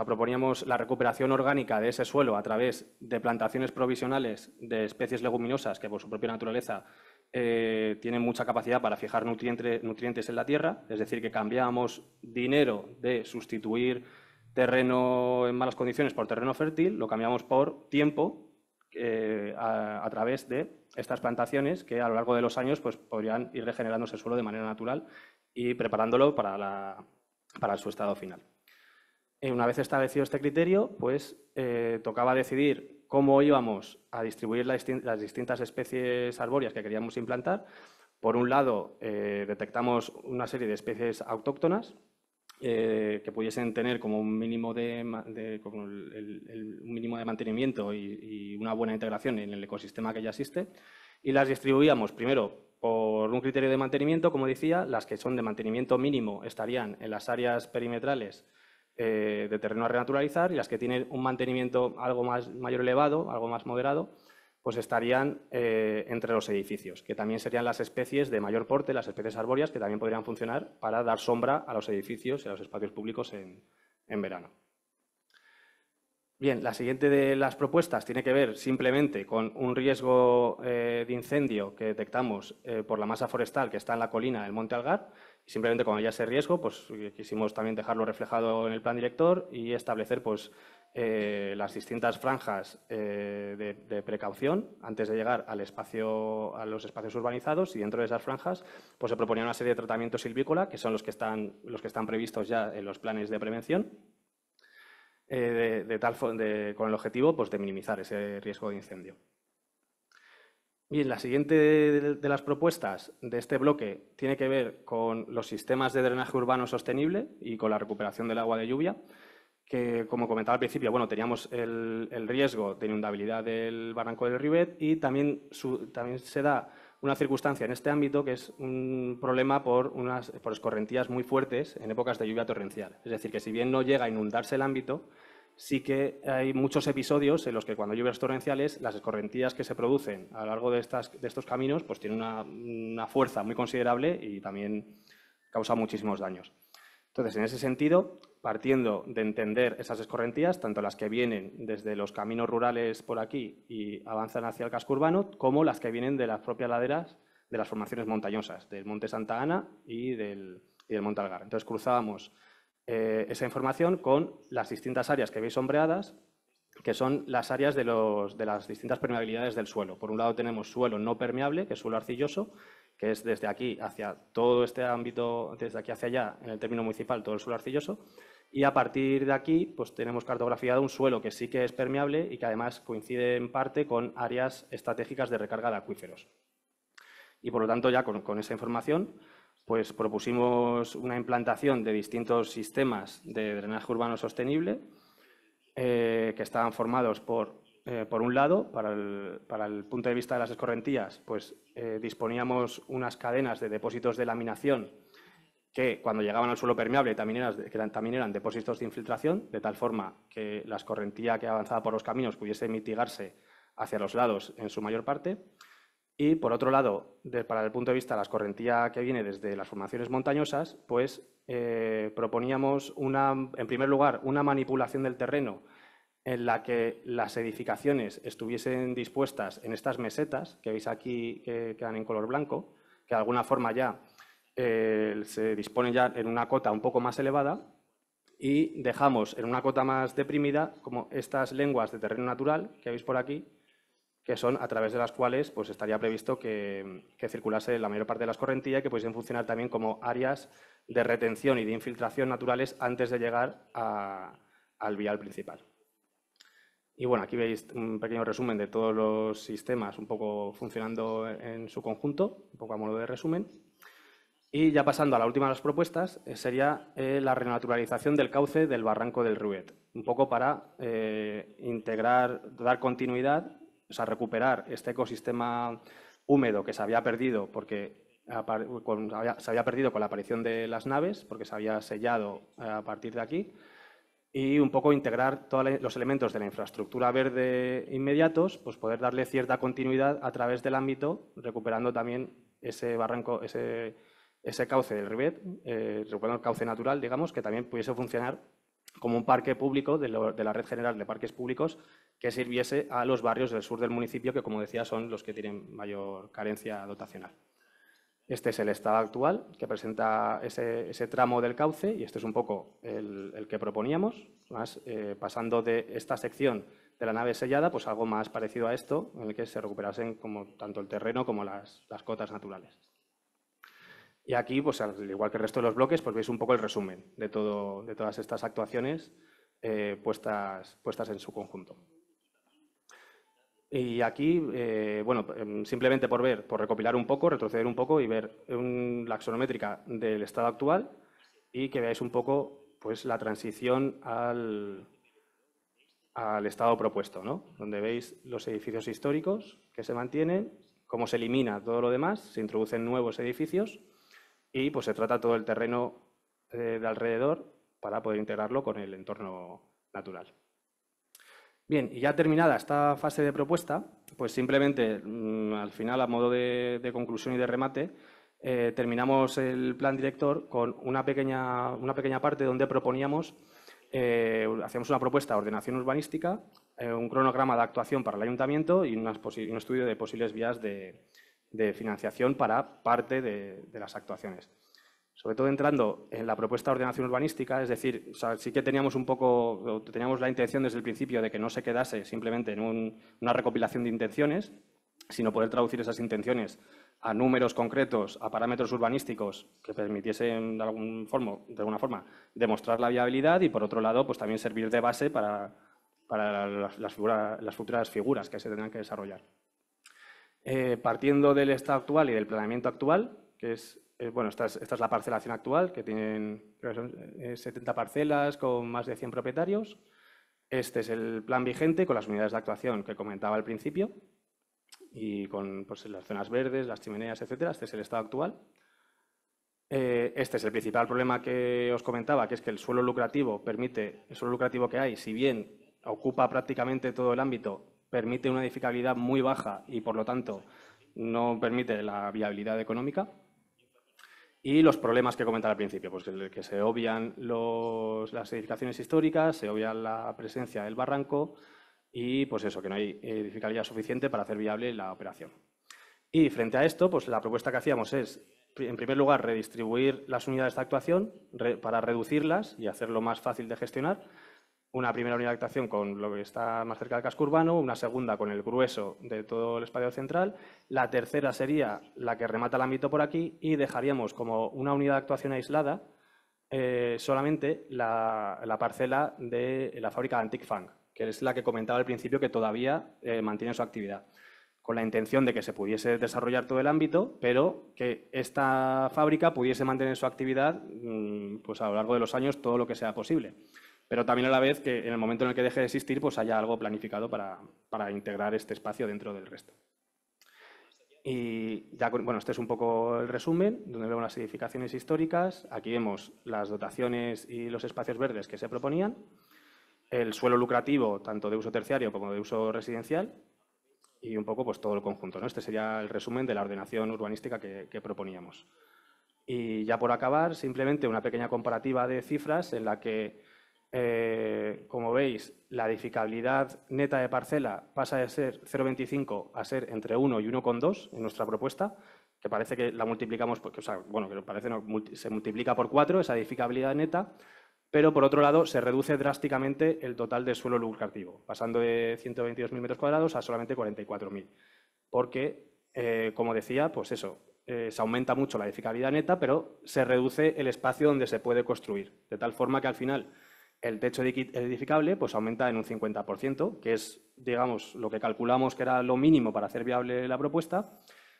proponíamos la recuperación orgánica de ese suelo a través de plantaciones provisionales de especies leguminosas que por su propia naturaleza tienen mucha capacidad para fijar nutrientes en la tierra, es decir, que cambiábamos dinero de sustituir terreno en malas condiciones por terreno fértil, lo cambiamos por tiempo a través de estas plantaciones que a lo largo de los años pues, podrían ir regenerándose el suelo de manera natural y preparándolo para su estado final. Una vez establecido este criterio, pues tocaba decidir cómo íbamos a distribuir las distintas especies arbóreas que queríamos implantar. Por un lado, detectamos una serie de especies autóctonas que pudiesen tener como un mínimo de mantenimiento y una buena integración en el ecosistema que ya existe, y las distribuíamos primero por un criterio de mantenimiento, como decía. Las que son de mantenimiento mínimo estarían en las áreas perimetrales de terreno a renaturalizar, y las que tienen un mantenimiento algo más mayor elevado, algo más moderado, pues estarían entre los edificios, que también serían las especies de mayor porte, las especies arbóreas, que también podrían funcionar para dar sombra a los edificios y a los espacios públicos en verano. Bien, la siguiente de las propuestas tiene que ver simplemente con un riesgo de incendio que detectamos por la masa forestal que está en la colina del Monte Algar. Y simplemente cuando haya ese riesgo, pues quisimos también dejarlo reflejado en el plan director y establecer pues, las distintas franjas de precaución antes de llegar a los espacios urbanizados, y dentro de esas franjas pues, se proponía una serie de tratamientos silvícola, que son los que están previstos ya en los planes de prevención, con el objetivo pues, de minimizar ese riesgo de incendio. Bien, la siguiente de las propuestas de este bloque tiene que ver con los sistemas de drenaje urbano sostenible y con la recuperación del agua de lluvia, que, como comentaba al principio, bueno, teníamos el riesgo de inundabilidad del barranco del Rivet, y también se da una circunstancia en este ámbito que es un problema por escorrentías muy fuertes en épocas de lluvia torrencial. Es decir, que si bien no llega a inundarse el ámbito, sí que hay muchos episodios en los que cuando lluvias torrenciales las escorrentías que se producen a lo largo de estos caminos pues tienen una fuerza muy considerable y también causa muchísimos daños. Entonces, en ese sentido, partiendo de entender esas escorrentías, tanto las que vienen desde los caminos rurales por aquí y avanzan hacia el casco urbano, como las que vienen de las propias laderas de las formaciones montañosas, del Monte Santa Ana y del y del Monte Algar. Entonces cruzábamos esa información con las distintas áreas que veis sombreadas, que son las áreas de las distintas permeabilidades del suelo. Por un lado tenemos suelo no permeable, que es suelo arcilloso, que es desde aquí hacia todo este ámbito, desde aquí hacia allá, en el término municipal, todo el suelo arcilloso. Y a partir de aquí, pues tenemos cartografiado un suelo que sí que es permeable y que además coincide en parte con áreas estratégicas de recarga de acuíferos. Y por lo tanto, ya con esa información, pues propusimos una implantación de distintos sistemas de drenaje urbano sostenible que estaban formados por un lado, para el punto de vista de las escorrentías, pues disponíamos unas cadenas de depósitos de laminación que cuando llegaban al suelo permeable también eran depósitos de infiltración, de tal forma que la escorrentía que avanzaba por los caminos pudiese mitigarse hacia los lados en su mayor parte. Y, por otro lado, para el punto de vista de la escorrentía que viene desde las formaciones montañosas, pues proponíamos, en primer lugar, una manipulación del terreno en la que las edificaciones estuviesen dispuestas en estas mesetas que veis aquí que quedan en color blanco, que de alguna forma ya se disponen ya en una cota un poco más elevada, y dejamos en una cota más deprimida como estas lenguas de terreno natural que veis por aquí, que son a través de las cuales pues, estaría previsto que circulase la mayor parte de la escorrentía y que pudiesen funcionar también como áreas de retención y de infiltración naturales antes de llegar al vial principal. Y bueno, aquí veis un pequeño resumen de todos los sistemas un poco funcionando en su conjunto, un poco a modo de resumen. Y ya pasando a la última de las propuestas, sería la renaturalización del cauce del barranco del Ruet, un poco para integrar, dar continuidad, o sea, recuperar este ecosistema húmedo que se había perdido se había perdido con la aparición de las naves, porque se había sellado a partir de aquí, y un poco integrar todos los elementos de la infraestructura verde inmediatos, pues poder darle cierta continuidad a través del ámbito, recuperando también ese barranco, ese cauce del Rivet, recuperando el cauce natural, digamos, que también pudiese funcionar como un parque público de la red general de parques públicos que sirviese a los barrios del sur del municipio, que, como decía, son los que tienen mayor carencia dotacional. Este es el estado actual, que presenta ese tramo del cauce, y este es un poco el que proponíamos, más, pasando de esta sección de la nave sellada, pues algo más parecido a esto, en el que se recuperasen como tanto el terreno como las cotas naturales. Y aquí, pues al igual que el resto de los bloques, pues veis un poco el resumen de todas estas actuaciones puestas en su conjunto. Y aquí, bueno, simplemente por recopilar un poco, retroceder un poco y ver la axonométrica del estado actual y que veáis un poco pues, la transición al estado propuesto, ¿no? Donde veis los edificios históricos que se mantienen, cómo se elimina todo lo demás, se introducen nuevos edificios y pues se trata todo el terreno de alrededor para poder integrarlo con el entorno natural. Bien, y ya terminada esta fase de propuesta, pues simplemente al final, a modo de conclusión y de remate, terminamos el plan director con una pequeña parte donde proponíamos, hacíamos una propuesta de ordenación urbanística, un cronograma de actuación para el ayuntamiento y un estudio de posibles vías de financiación para parte de las actuaciones. Sobre todo entrando en la propuesta de ordenación urbanística, es decir, o sea, sí que teníamos la intención desde el principio de que no se quedase simplemente en una recopilación de intenciones, sino poder traducir esas intenciones a números concretos, a parámetros urbanísticos que permitiesen de alguna forma demostrar la viabilidad y, por otro lado, pues también servir de base para las futuras figuras que se tendrán que desarrollar. Partiendo del estado actual y del planeamiento actual, que es bueno, esta es la parcelación actual, que tienen creo que son 70 parcelas con más de 100 propietarios. Este es el plan vigente con las unidades de actuación que comentaba al principio y con pues, las zonas verdes, las chimeneas, etcétera. Este es el estado actual. Este es el principal problema que os comentaba, que es que el suelo lucrativo que hay, si bien ocupa prácticamente todo el ámbito, permite una edificabilidad muy baja y, por lo tanto, no permite la viabilidad económica. Y los problemas que comentaba al principio, pues que se obvian las edificaciones históricas, se obvia la presencia del barranco y pues eso, que no hay edificabilidad suficiente para hacer viable la operación. Y frente a esto, pues la propuesta que hacíamos es en primer lugar, redistribuir las unidades de actuación para reducirlas y hacerlo más fácil de gestionar. Una primera unidad de actuación con lo que está más cerca del casco urbano, una segunda con el grueso de todo el espacio central, la tercera sería la que remata el ámbito por aquí y dejaríamos como una unidad de actuación aislada solamente la parcela de la fábrica de Antic Funk, que es la que comentaba al principio que todavía mantiene su actividad, con la intención de que se pudiese desarrollar todo el ámbito, pero que esta fábrica pudiese mantener su actividad pues a lo largo de los años todo lo que sea posible. Pero también a la vez que en el momento en el que deje de existir pues haya algo planificado para integrar este espacio dentro del resto. Y ya, bueno, este es un poco el resumen, donde vemos las edificaciones históricas. Aquí vemos las dotaciones y los espacios verdes que se proponían, el suelo lucrativo, tanto de uso terciario como de uso residencial, y un poco pues todo el conjunto, ¿no? Este sería el resumen de la ordenación urbanística que proponíamos. Y ya por acabar, simplemente una pequeña comparativa de cifras en la que como veis, la edificabilidad neta de parcela pasa de ser 0,25 a ser entre 1 y 1,2 en nuestra propuesta, que parece que la multiplicamos, porque, o sea, bueno, que parece no, se multiplica por 4 esa edificabilidad neta, pero por otro lado se reduce drásticamente el total de suelo lucrativo, pasando de 122.000 metros cuadrados a solamente 44.000, porque, como decía, pues eso, se aumenta mucho la edificabilidad neta, pero se reduce el espacio donde se puede construir, de tal forma que al final el techo edificable pues aumenta en un 50%, que es, digamos, lo que calculamos que era lo mínimo para hacer viable la propuesta,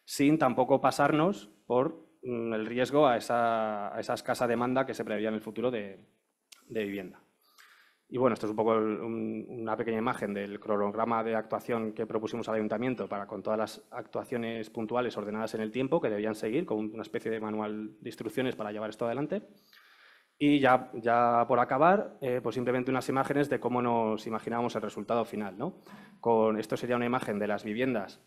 sin tampoco pasarnos por el riesgo a esa escasa demanda que se preveía en el futuro de vivienda. Y bueno, esto es un poco una pequeña imagen del cronograma de actuación que propusimos al Ayuntamiento con todas las actuaciones puntuales ordenadas en el tiempo que debían seguir, con una especie de manual de instrucciones para llevar esto adelante. Y ya por acabar, pues simplemente unas imágenes de cómo nos imaginábamos el resultado final, ¿no? Esto sería una imagen de las viviendas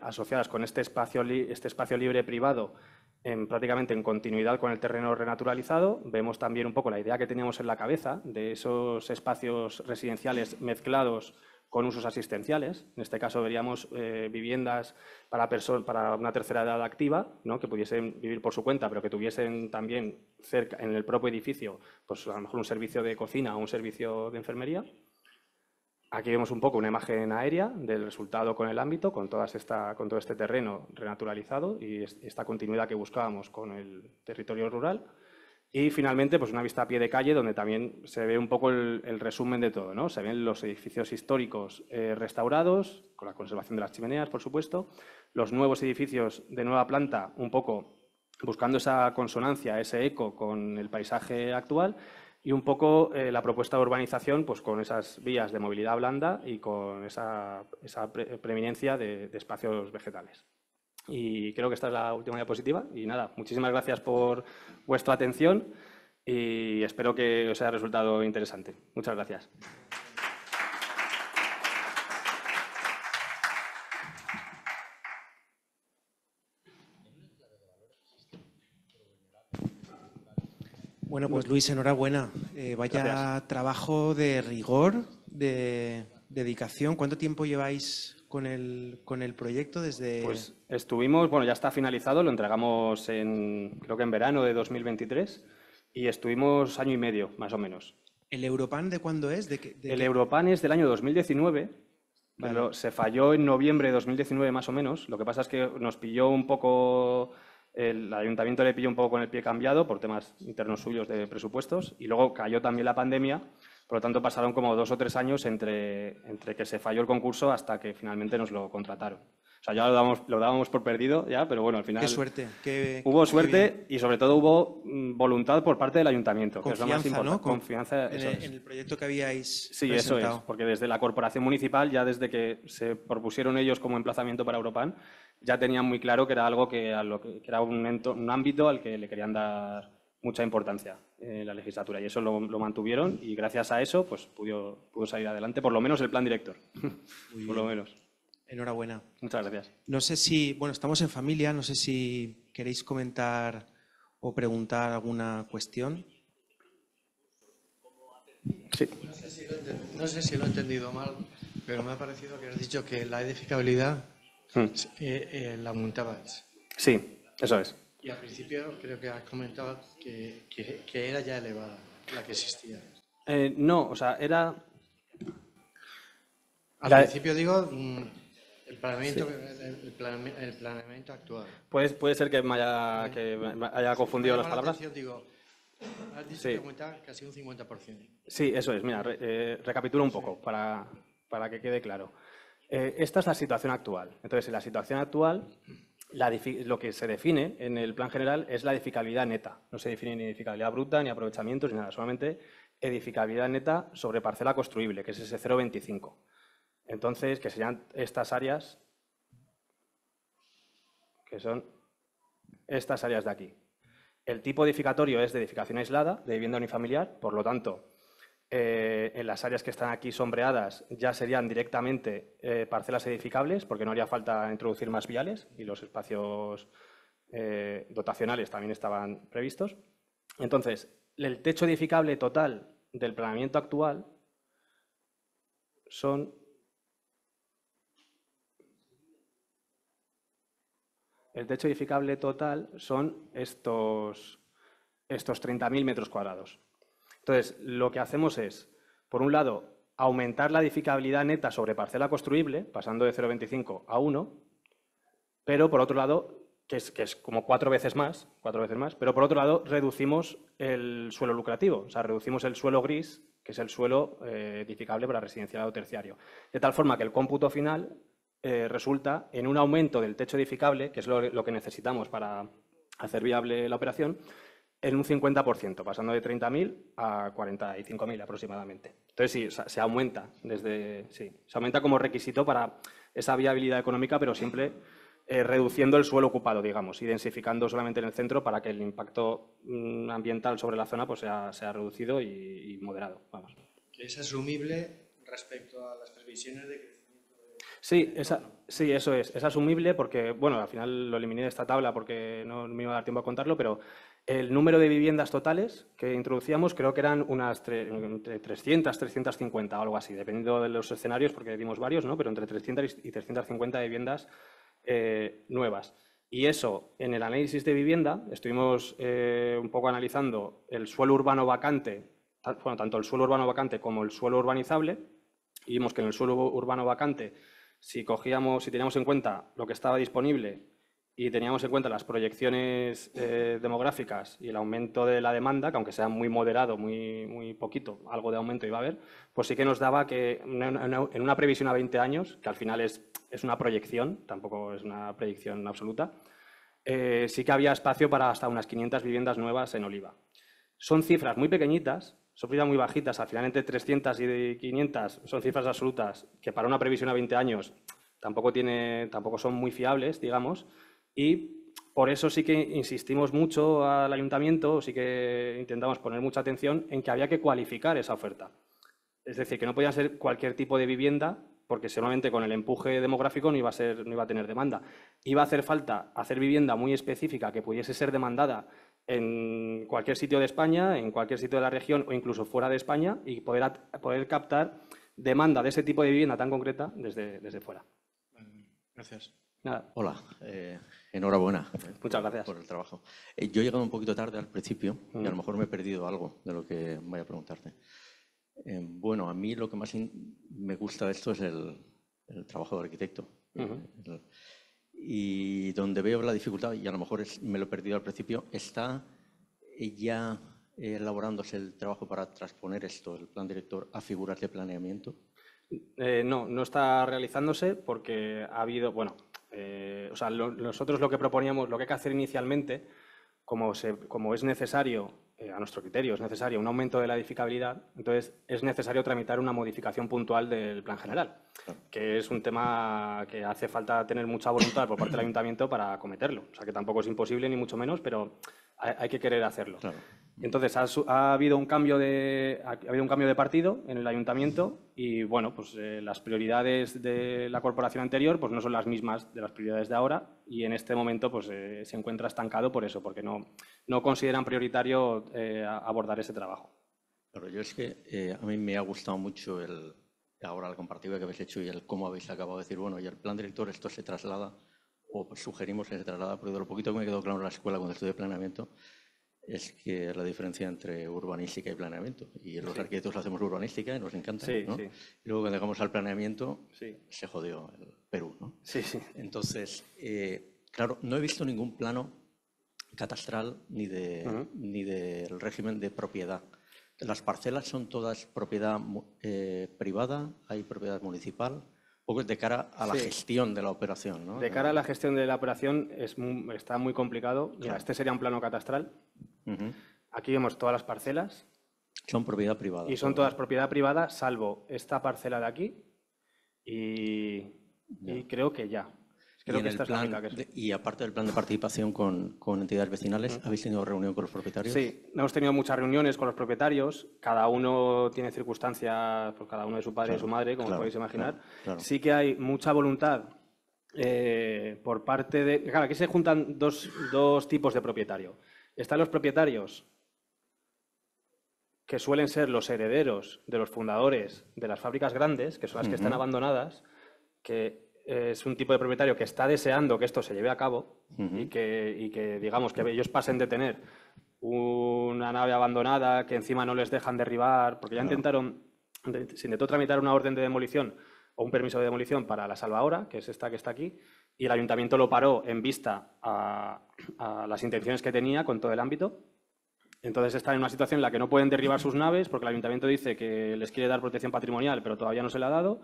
asociadas con este espacio libre privado prácticamente en continuidad con el terreno renaturalizado. Vemos también un poco la idea que teníamos en la cabeza de esos espacios residenciales mezclados con usos asistenciales. En este caso veríamos viviendas para una tercera edad activa, ¿no? Que pudiesen vivir por su cuenta, pero que tuviesen también cerca, en el propio edificio, pues a lo mejor un servicio de cocina o un servicio de enfermería. Aquí vemos un poco una imagen aérea del resultado con el ámbito, con todo este terreno renaturalizado y esta continuidad que buscábamos con el territorio rural. Y finalmente, pues una vista a pie de calle donde también se ve un poco el resumen de todo, ¿no? Se ven los edificios históricos restaurados, con la conservación de las chimeneas, por supuesto, los nuevos edificios de nueva planta, un poco buscando esa consonancia, ese eco con el paisaje actual y un poco la propuesta de urbanización pues con esas vías de movilidad blanda y con esa preeminencia de espacios vegetales. Y creo que esta es la última diapositiva. Y nada, muchísimas gracias por vuestra atención y espero que os haya resultado interesante. Muchas gracias. Bueno, pues Luis, enhorabuena. Vaya Gracias. trabajo de rigor, de dedicación. ¿Cuánto tiempo lleváis con el proyecto desde...? Pues estuvimos, bueno, ya está finalizado, lo entregamos creo que en verano de 2023 y estuvimos año y medio, más o menos. ¿El Europan de cuándo es? El Europan es del año 2019, Vale. pero se falló en noviembre de 2019 más o menos. Lo que pasa es que nos pilló un poco, el ayuntamiento le pilló un poco con el pie cambiado por temas internos suyos de presupuestos y luego cayó también la pandemia. Por lo tanto, pasaron como 2 o 3 años entre que se falló el concurso hasta que finalmente nos lo contrataron. O sea, ya lo dábamos por perdido, ya, pero bueno, al final... Qué suerte. Hubo suerte y sobre todo hubo voluntad por parte del ayuntamiento, que es lo más Confianza, importante. ¿no? Confianza, En el proyecto que habíais Sí, presentado. eso es, porque desde la corporación municipal, ya desde que se propusieron ellos como emplazamiento para Europan, ya tenían muy claro que era algo que era un ámbito al que le querían dar mucha importancia en la legislatura y eso lo mantuvieron y gracias a eso pues pudo salir adelante, por lo menos el plan director, por lo menos. Enhorabuena. Muchas gracias. No sé si, bueno, estamos en familia, no sé si queréis comentar o preguntar alguna cuestión. Sí. No sé si lo he entendido mal, pero me ha parecido que has dicho que la edificabilidad la aumentabas. Sí. Eso es. Y al principio creo que has comentado que era ya elevada la que existía. No, o sea, era... Al La- principio digo el planeamiento actual. puede ser que me haya confundido Me las llama la palabras. atención, digo, has dicho Sí. que aumenta casi un 50%. Sí, eso es. Mira, recapitulo un poco para que quede claro. Esta es la situación actual. Entonces, en la situación actual, lo que se define en el plan general es la edificabilidad neta. No se define ni edificabilidad bruta, ni aprovechamientos, ni nada. Solamente edificabilidad neta sobre parcela construible, que es ese 0,25. Entonces, que serían estas áreas, que son estas áreas de aquí. El tipo edificatorio es de edificación aislada, de vivienda unifamiliar, por lo tanto, en las áreas que están aquí sombreadas ya serían directamente parcelas edificables, porque no haría falta introducir más viales y los espacios dotacionales también estaban previstos. Entonces, el techo edificable total del planeamiento actual son... El techo edificable total son estos 30.000 metros cuadrados. Entonces, lo que hacemos es, por un lado, aumentar la edificabilidad neta sobre parcela construible, pasando de 0,25 a 1, pero por otro lado, que es como 4 veces más, pero por otro lado, reducimos el suelo lucrativo, o sea, reducimos el suelo gris, que es el suelo edificable para residencial o terciario. De tal forma que el cómputo final resulta en un aumento del techo edificable, que es lo que necesitamos para hacer viable la operación, en un 50%, pasando de 30.000 a 45.000 aproximadamente. Entonces, sí, se aumenta se aumenta como requisito para esa viabilidad económica, pero siempre reduciendo el suelo ocupado, digamos, y densificando solamente en el centro para que el impacto ambiental sobre la zona pues, sea reducido y moderado. Vamos. Que es asumible respecto a las previsiones de crecimiento. Sí, eso es. Es asumible porque, bueno, al final lo eliminé de esta tabla porque no me iba a dar tiempo a contarlo, pero el número de viviendas totales que introducíamos creo que eran entre 300, 350 o algo así, dependiendo de los escenarios, porque dimos varios, ¿no? Pero entre 300 y 350 viviendas nuevas. Y eso, en el análisis de vivienda, estuvimos un poco analizando el suelo urbano vacante, bueno, tanto el suelo urbano vacante como el suelo urbanizable, y vimos que en el suelo urbano vacante, si teníamos en cuenta lo que estaba disponible y teníamos en cuenta las proyecciones demográficas y el aumento de la demanda, que aunque sea muy moderado, muy poquito, algo de aumento iba a haber, pues sí que nos daba que en una previsión a 20 años, que al final es una proyección, tampoco es una predicción absoluta, sí que había espacio para hasta unas 500 viviendas nuevas en Oliva. Son cifras muy pequeñitas, son cifras muy bajitas, al final entre 300 y 500 son cifras absolutas que para una previsión a 20 años tampoco son muy fiables, digamos, y por eso sí que insistimos mucho al ayuntamiento, sí que intentamos poner mucha atención en que había que cualificar esa oferta. Es decir, que no podía ser cualquier tipo de vivienda, porque seguramente con el empuje demográfico no iba a tener demanda. Iba a hacer falta hacer vivienda muy específica que pudiese ser demandada en cualquier sitio de España, en cualquier sitio de la región o incluso fuera de España y poder captar demanda de ese tipo de vivienda tan concreta desde fuera. Gracias. Nada. Hola, enhorabuena Muchas gracias. por el trabajo. Yo he llegado un poquito tarde al principio y a lo mejor me he perdido algo de lo que voy a preguntarte. Bueno, a mí lo que más me gusta de esto es el trabajo de arquitecto. Y donde veo la dificultad, y a lo mejor me lo he perdido al principio, está ya elaborándose el trabajo para transponer esto, el plan director, a figuras de planeamiento. No está realizándose porque ha habido, nosotros lo que proponíamos, lo que hay que hacer inicialmente, como es necesario, a nuestro criterio, es necesario un aumento de la edificabilidad, entonces es necesario tramitar una modificación puntual del plan general, que es un tema que hace falta tener mucha voluntad por parte del ayuntamiento para acometerlo. O sea, que tampoco es imposible, ni mucho menos, pero hay que querer hacerlo. Claro. Entonces, ha habido un cambio de partido en el ayuntamiento y, bueno, pues las prioridades de la corporación anterior pues no son las mismas de las prioridades de ahora y en este momento pues se encuentra estancado por eso, porque no consideran prioritario abordar ese trabajo. Claro, yo es que a mí me ha gustado mucho ahora el comparativo que habéis hecho y el cómo habéis acabado de decir, bueno, y el plan director esto se traslada o sugerimos que se traslada, porque de lo poquito que me quedó claro en la escuela cuando estudié planeamiento, es que la diferencia entre urbanística y planeamiento. Y los arquitectos hacemos urbanística y nos encanta, ¿no? Sí. Y luego cuando llegamos al planeamiento, Sí. se jodió el Perú, ¿no? Sí. Entonces, claro, no he visto ningún plano catastral ni del régimen de propiedad. ¿Las parcelas son todas propiedad privada? ¿Hay propiedad municipal? Un poco de cara a la gestión de la operación, ¿no? De cara a la gestión de la operación está muy complicado. Mira, Claro. este sería un plano catastral. Aquí vemos todas las parcelas. Son propiedad privada. Y son todas propiedad privada, salvo esta parcela de aquí. Y creo que ya. Creo que esta es la única que es. Y aparte del plan de participación con entidades vecinales, ¿habéis tenido reunión con los propietarios? Sí, hemos tenido muchas reuniones con los propietarios. Cada uno tiene circunstancias, pues cada uno de su padre y su madre, como podéis imaginar. Claro. Sí que hay mucha voluntad por parte de... Claro, aquí se juntan dos tipos de propietario. Están los propietarios que suelen ser los herederos de los fundadores de las fábricas grandes, que son las que están abandonadas, que es un tipo de propietario que está deseando que esto se lleve a cabo y que, digamos, que ellos pasen de tener una nave abandonada que encima no les dejan derribar, porque ya intentaron, se intentó tramitar una orden de demolición o un permiso de demolición para la Salvahora, que es esta que está aquí, y el ayuntamiento lo paró en vista a las intenciones que tenía con todo el ámbito. Entonces están en una situación en la que no pueden derribar sus naves porque el ayuntamiento dice que les quiere dar protección patrimonial, pero todavía no se le ha dado.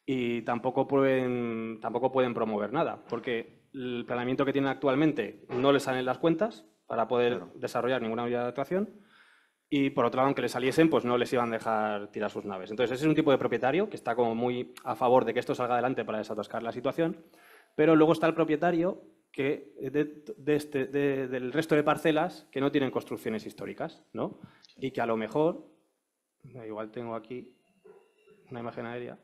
Y tampoco pueden promover nada, porque el planeamiento que tienen actualmente no les salen las cuentas para poder desarrollar ninguna unidad de actuación, y por otro lado, aunque les saliesen, pues no les iban a dejar tirar sus naves. Entonces, ese es un tipo de propietario que está como muy a favor de que esto salga adelante para desatascar la situación, pero luego está el propietario que del resto de parcelas que no tienen construcciones históricas, ¿no? Y que a lo mejor, igual tengo aquí una imagen aérea.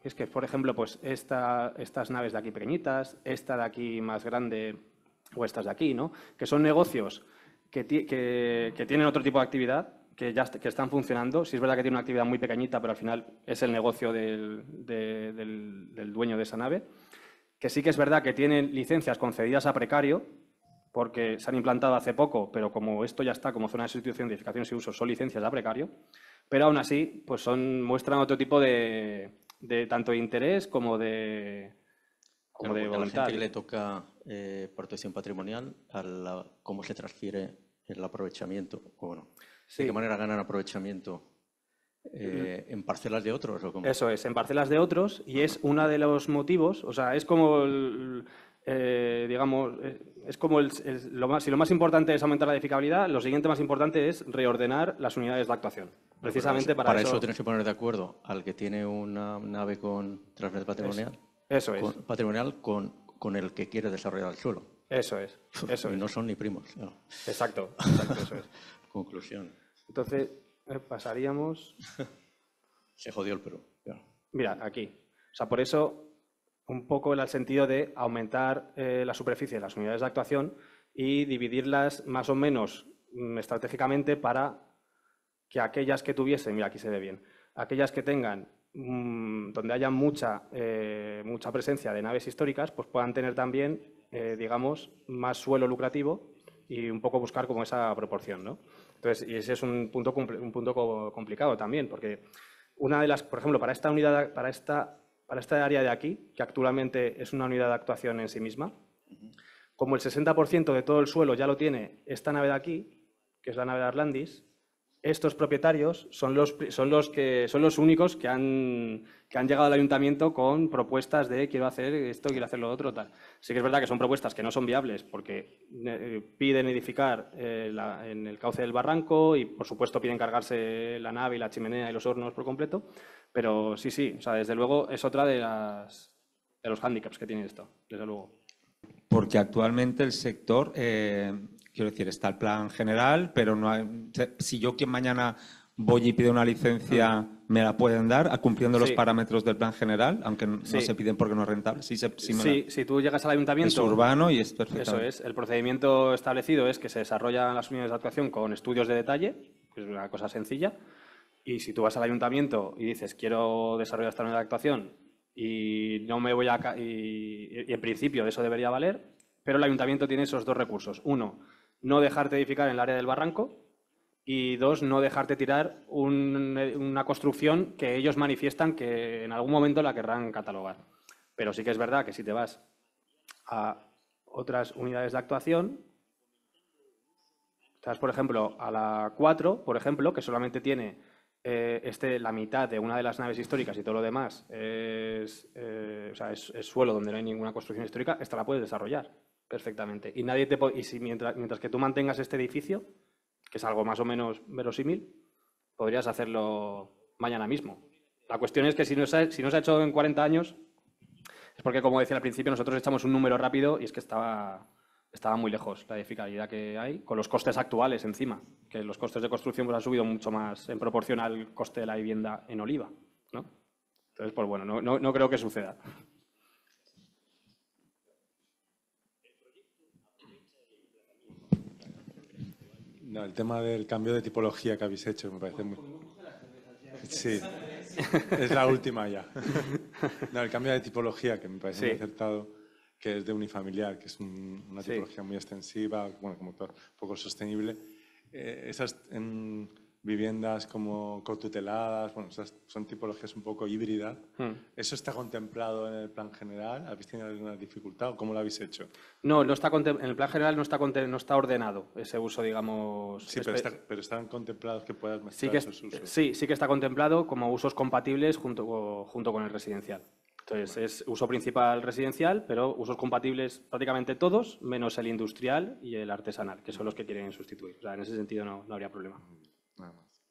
Es que, por ejemplo, pues estas naves de aquí pequeñitas, esta de aquí más grande o estas de aquí, ¿no? Que son negocios que tienen otro tipo de actividad, que están funcionando. Sí es verdad que tiene una actividad muy pequeñita, pero al final es el negocio del dueño de esa nave. Que sí que es verdad que tienen licencias concedidas a precario, porque se han implantado hace poco, pero como esto ya está como zona de sustitución, de edificación y uso, son licencias a precario. Pero aún así, pues muestran otro tipo de tanto de interés como de voluntad. A la gente que le toca protección patrimonial, ¿cómo se transfiere el aprovechamiento? O bueno, ¿de qué manera ganan aprovechamiento? ¿En parcelas de otros? ¿O cómo? Eso es, en parcelas de otros, y es uno de los motivos, o sea, es como digamos, es como si lo más importante es aumentar la edificabilidad, lo siguiente más importante es reordenar las unidades de actuación. Precisamente para eso tienes que poner de acuerdo al que tiene una nave con transferencia patrimonial. Eso es. Patrimonial con el que quiere desarrollar el suelo. Eso es. Y no son ni primos. No. Exacto, eso es. Conclusión. Entonces, pasaríamos... Se jodió el Perú. Mira, aquí. O sea, por eso, un poco en el sentido de aumentar la superficie de las unidades de actuación y dividirlas más o menos estratégicamente para que aquellas que tuviesen, mira, aquí se ve bien, aquellas que tengan, donde haya mucha presencia de naves históricas, pues puedan tener también, digamos, más suelo lucrativo y un poco buscar como esa proporción, ¿no? Entonces, y ese es un punto complicado también, porque una de las, por ejemplo, para esta unidad, para esta área de aquí, que actualmente es una unidad de actuación en sí misma, como el 60% de todo el suelo ya lo tiene esta nave de aquí, que es la nave de Arlandis, estos propietarios son los únicos que han llegado al ayuntamiento con propuestas de quiero hacer esto, quiero hacer lo otro, tal. Sí que es verdad que son propuestas que no son viables porque piden edificar en el cauce del barranco y, por supuesto, piden cargarse la nave y la chimenea y los hornos por completo, pero sí, o sea, desde luego es otra de los hándicaps que tiene esto, desde luego. Porque actualmente el sector, quiero decir, está el plan general, pero no hay, si yo que mañana voy y pido una licencia, ¿me la pueden dar cumpliendo los parámetros del plan general? Aunque no se piden porque no es rentable. Si tú llegas al ayuntamiento... Es urbano y es perfecto. Eso es. El procedimiento establecido es que se desarrollan las unidades de actuación con estudios de detalle, que es una cosa sencilla, y si tú vas al ayuntamiento y dices quiero desarrollar esta unidad de actuación y no me voy a y en principio eso debería valer, pero el ayuntamiento tiene esos dos recursos. Uno, no dejarte edificar en el área del barranco, y dos, no dejarte tirar una construcción que ellos manifiestan que en algún momento la querrán catalogar. Pero sí que es verdad que si te vas a otras unidades de actuación, estás, por ejemplo, a la 4, por ejemplo, que solamente tiene la mitad de una de las naves históricas y todo lo demás es suelo donde no hay ninguna construcción histórica, esta la puedes desarrollar perfectamente. Y nadie mientras que tú mantengas este edificio, que es algo más o menos verosímil, podrías hacerlo mañana mismo. La cuestión es que si no se ha hecho en 40 años, es porque, como decía al principio, nosotros echamos un número rápido y es que estaba muy lejos la edificabilidad que hay, con los costes actuales encima, que los costes de construcción pues, han subido mucho más en proporción al coste de la vivienda en Oliva, ¿no? Entonces, pues bueno, no creo que suceda. No, el tema del cambio de tipología que habéis hecho me parece muy... Sí, es la última ya. No, el cambio de tipología que me parece muy acertado, que es de unifamiliar, que es una tipología muy extensiva, bueno, como todo, poco sostenible. Esas viviendas como cotuteladas, bueno, esas son tipologías un poco híbridas. ¿Eso está contemplado en el plan general? ¿Habéis tenido alguna dificultad o cómo lo habéis hecho? No, en el plan general no está ordenado ese uso, digamos... Sí, pero están contemplados que puedas mezclar esos usos. Sí que está contemplado como usos compatibles junto con el residencial. Entonces, es uso principal residencial, pero usos compatibles prácticamente todos, menos el industrial y el artesanal, que son los que quieren sustituir. O sea, en ese sentido no habría problema. Nada más.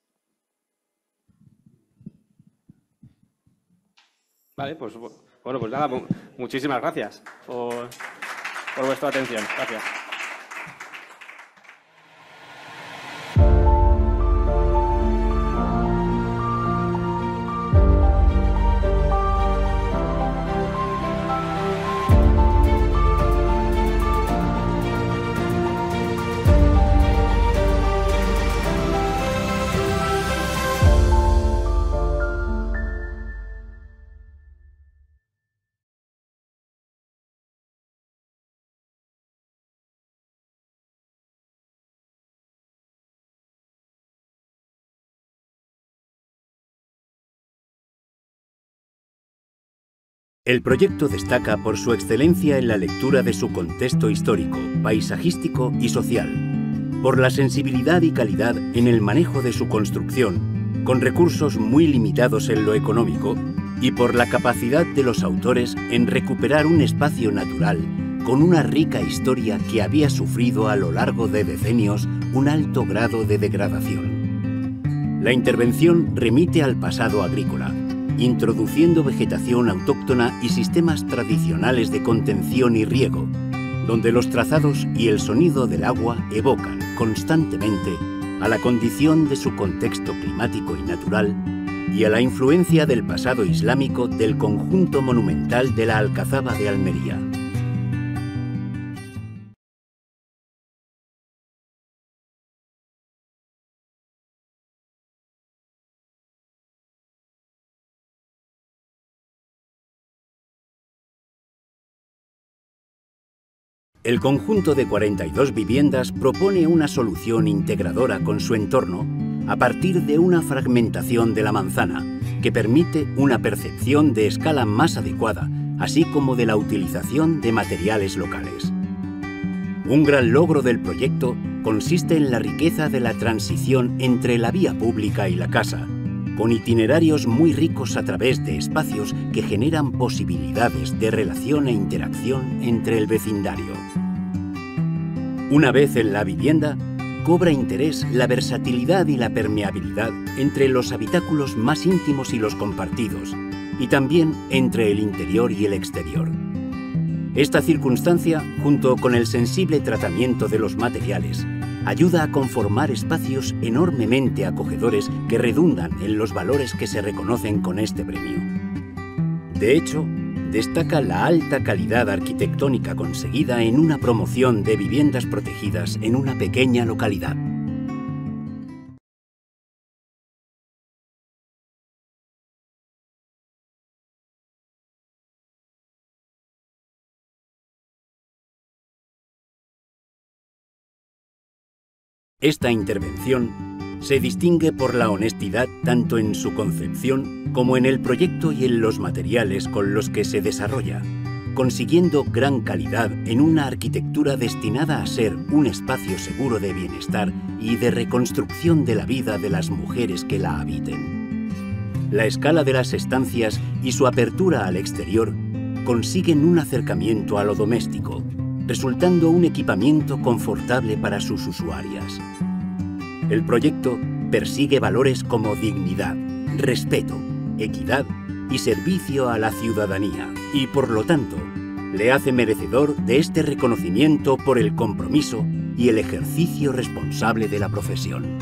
Vale, pues bueno, pues nada, muchísimas gracias por vuestra atención. Gracias. El proyecto destaca por su excelencia en la lectura de su contexto histórico, paisajístico y social, por la sensibilidad y calidad en el manejo de su construcción, con recursos muy limitados en lo económico, y por la capacidad de los autores en recuperar un espacio natural con una rica historia que había sufrido a lo largo de decenios un alto grado de degradación. La intervención remite al pasado agrícola, introduciendo vegetación autóctona y sistemas tradicionales de contención y riego, donde los trazados y el sonido del agua evocan constantemente a la condición de su contexto climático y natural y a la influencia del pasado islámico del conjunto monumental de la Alcazaba de Almería. El conjunto de 42 viviendas propone una solución integradora con su entorno a partir de una fragmentación de la manzana que permite una percepción de escala más adecuada, así como de la utilización de materiales locales. Un gran logro del proyecto consiste en la riqueza de la transición entre la vía pública y la casa, con itinerarios muy ricos a través de espacios que generan posibilidades de relación e interacción entre el vecindario. Una vez en la vivienda, cobra interés la versatilidad y la permeabilidad entre los habitáculos más íntimos y los compartidos, y también entre el interior y el exterior. Esta circunstancia, junto con el sensible tratamiento de los materiales, ayuda a conformar espacios enormemente acogedores que redundan en los valores que se reconocen con este premio. De hecho, destaca la alta calidad arquitectónica conseguida en una promoción de viviendas protegidas en una pequeña localidad. Esta intervención se distingue por la honestidad tanto en su concepción como en el proyecto y en los materiales con los que se desarrolla, consiguiendo gran calidad en una arquitectura destinada a ser un espacio seguro de bienestar y de reconstrucción de la vida de las mujeres que la habiten. La escala de las estancias y su apertura al exterior consiguen un acercamiento a lo doméstico, resultando un equipamiento confortable para sus usuarias. El proyecto persigue valores como dignidad, respeto, equidad y servicio a la ciudadanía, y por lo tanto, le hace merecedor de este reconocimiento por el compromiso y el ejercicio responsable de la profesión.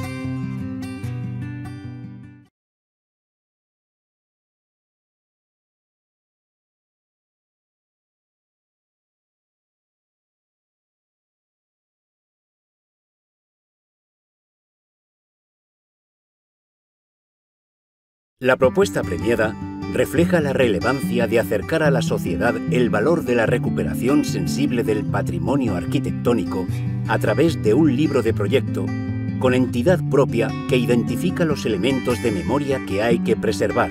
La propuesta premiada refleja la relevancia de acercar a la sociedad el valor de la recuperación sensible del patrimonio arquitectónico a través de un libro de proyecto con entidad propia que identifica los elementos de memoria que hay que preservar,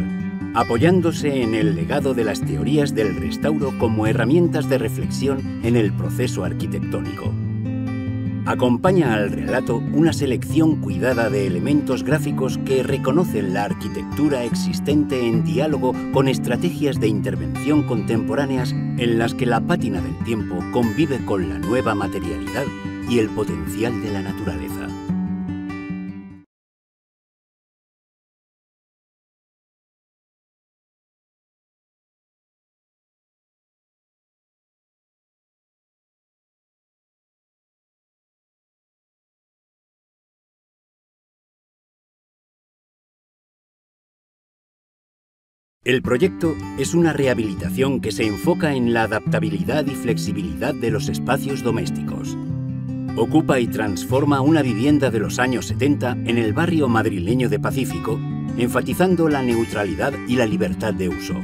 apoyándose en el legado de las teorías del restauro como herramientas de reflexión en el proceso arquitectónico. Acompaña al relato una selección cuidada de elementos gráficos que reconocen la arquitectura existente en diálogo con estrategias de intervención contemporáneas en las que la pátina del tiempo convive con la nueva materialidad y el potencial de la naturaleza. El proyecto es una rehabilitación que se enfoca en la adaptabilidad y flexibilidad de los espacios domésticos. Ocupa y transforma una vivienda de los años 70 en el barrio madrileño de Pacífico, enfatizando la neutralidad y la libertad de uso.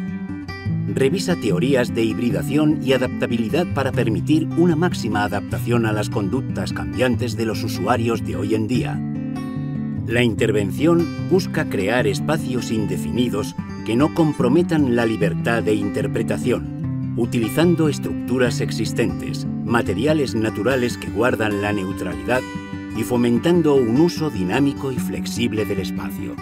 Revisa teorías de hibridación y adaptabilidad para permitir una máxima adaptación a las conductas cambiantes de los usuarios de hoy en día. La intervención busca crear espacios indefinidos que no comprometan la libertad de interpretación, utilizando estructuras existentes, materiales naturales que guardan la neutralidad y fomentando un uso dinámico y flexible del espacio.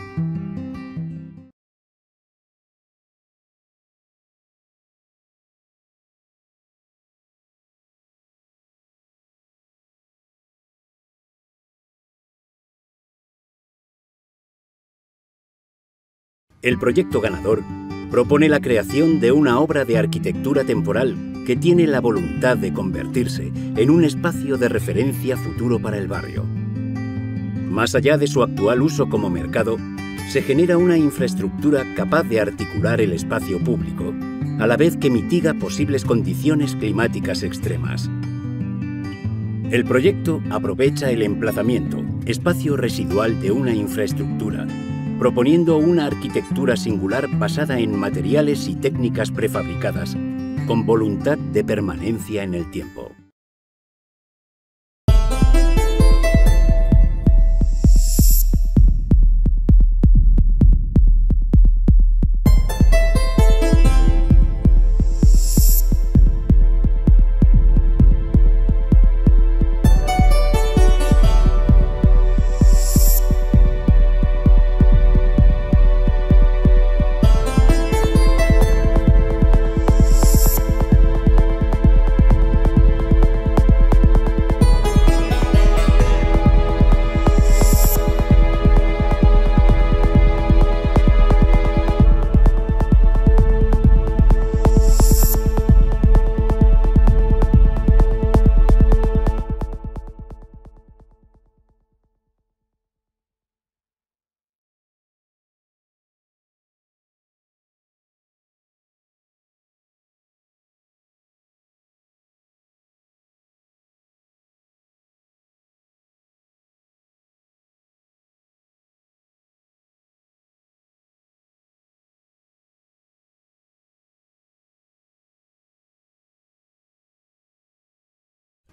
El proyecto ganador propone la creación de una obra de arquitectura temporal que tiene la voluntad de convertirse en un espacio de referencia futuro para el barrio. Más allá de su actual uso como mercado, se genera una infraestructura capaz de articular el espacio público, a la vez que mitiga posibles condiciones climáticas extremas. El proyecto aprovecha el emplazamiento, espacio residual de una infraestructura, proponiendo una arquitectura singular basada en materiales y técnicas prefabricadas, con voluntad de permanencia en el tiempo.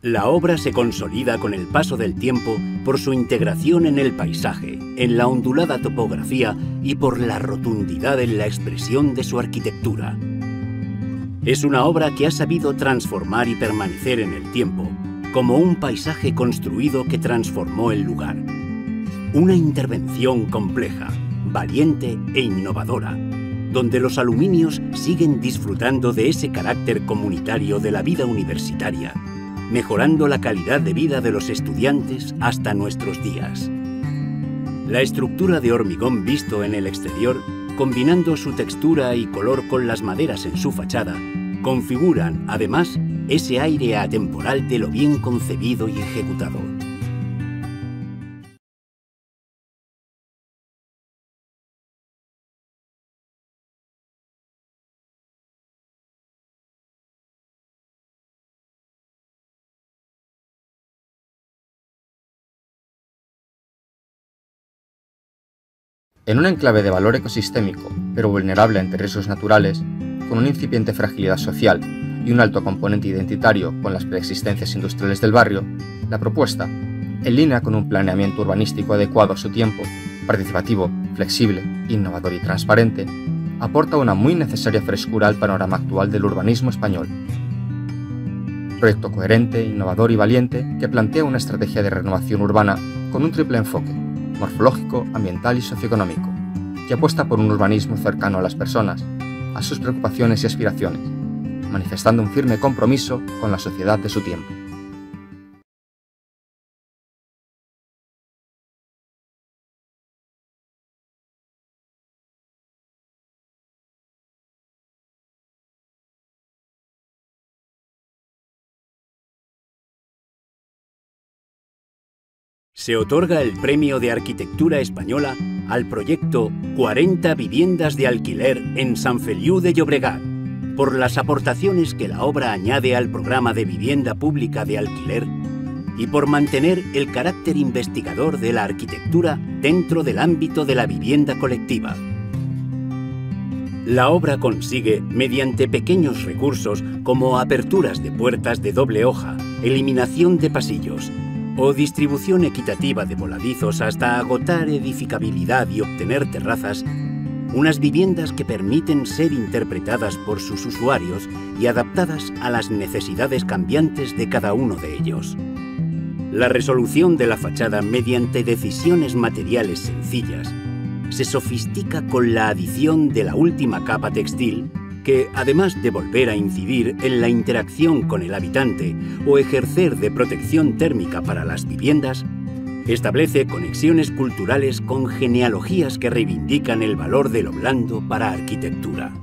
La obra se consolida con el paso del tiempo por su integración en el paisaje, en la ondulada topografía y por la rotundidad en la expresión de su arquitectura. Es una obra que ha sabido transformar y permanecer en el tiempo, como un paisaje construido que transformó el lugar. Una intervención compleja, valiente e innovadora, donde los aluminios siguen disfrutando de ese carácter comunitario de la vida universitaria, mejorando la calidad de vida de los estudiantes hasta nuestros días. La estructura de hormigón visto en el exterior, combinando su textura y color con las maderas en su fachada, configuran, además, ese aire atemporal de lo bien concebido y ejecutado. En un enclave de valor ecosistémico, pero vulnerable ante riesgos naturales, con una incipiente fragilidad social y un alto componente identitario con las preexistencias industriales del barrio, la propuesta, en línea con un planeamiento urbanístico adecuado a su tiempo, participativo, flexible, innovador y transparente, aporta una muy necesaria frescura al panorama actual del urbanismo español. Proyecto coherente, innovador y valiente que plantea una estrategia de renovación urbana con un triple enfoque, morfológico, ambiental y socioeconómico, que apuesta por un urbanismo cercano a las personas, a sus preocupaciones y aspiraciones, manifestando un firme compromiso con la sociedad de su tiempo. Se otorga el Premio de Arquitectura Española al proyecto 40 viviendas de alquiler en Sant Feliu de Llobregat, por las aportaciones que la obra añade al programa de vivienda pública de alquiler y por mantener el carácter investigador de la arquitectura dentro del ámbito de la vivienda colectiva. La obra consigue, mediante pequeños recursos como aperturas de puertas de doble hoja, eliminación de pasillos o distribución equitativa de voladizos hasta agotar edificabilidad y obtener terrazas, unas viviendas que permiten ser interpretadas por sus usuarios y adaptadas a las necesidades cambiantes de cada uno de ellos. La resolución de la fachada mediante decisiones materiales sencillas se sofistica con la adición de la última capa textil que, además de volver a incidir en la interacción con el habitante o ejercer de protección térmica para las viviendas, establece conexiones culturales con genealogías que reivindican el valor de lo blando para arquitectura.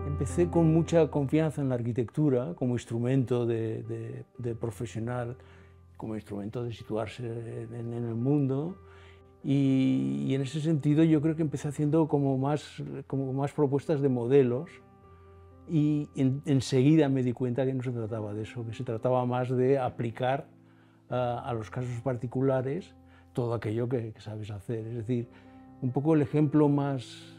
Empecé con mucha confianza en la arquitectura como instrumento de profesional, como instrumento de situarse en el mundo y en ese sentido yo creo que empecé haciendo como más propuestas de modelos y enseguida me di cuenta que no se trataba de eso, que se trataba más de aplicar a los casos particulares todo aquello que sabes hacer. Es decir, un poco el ejemplo más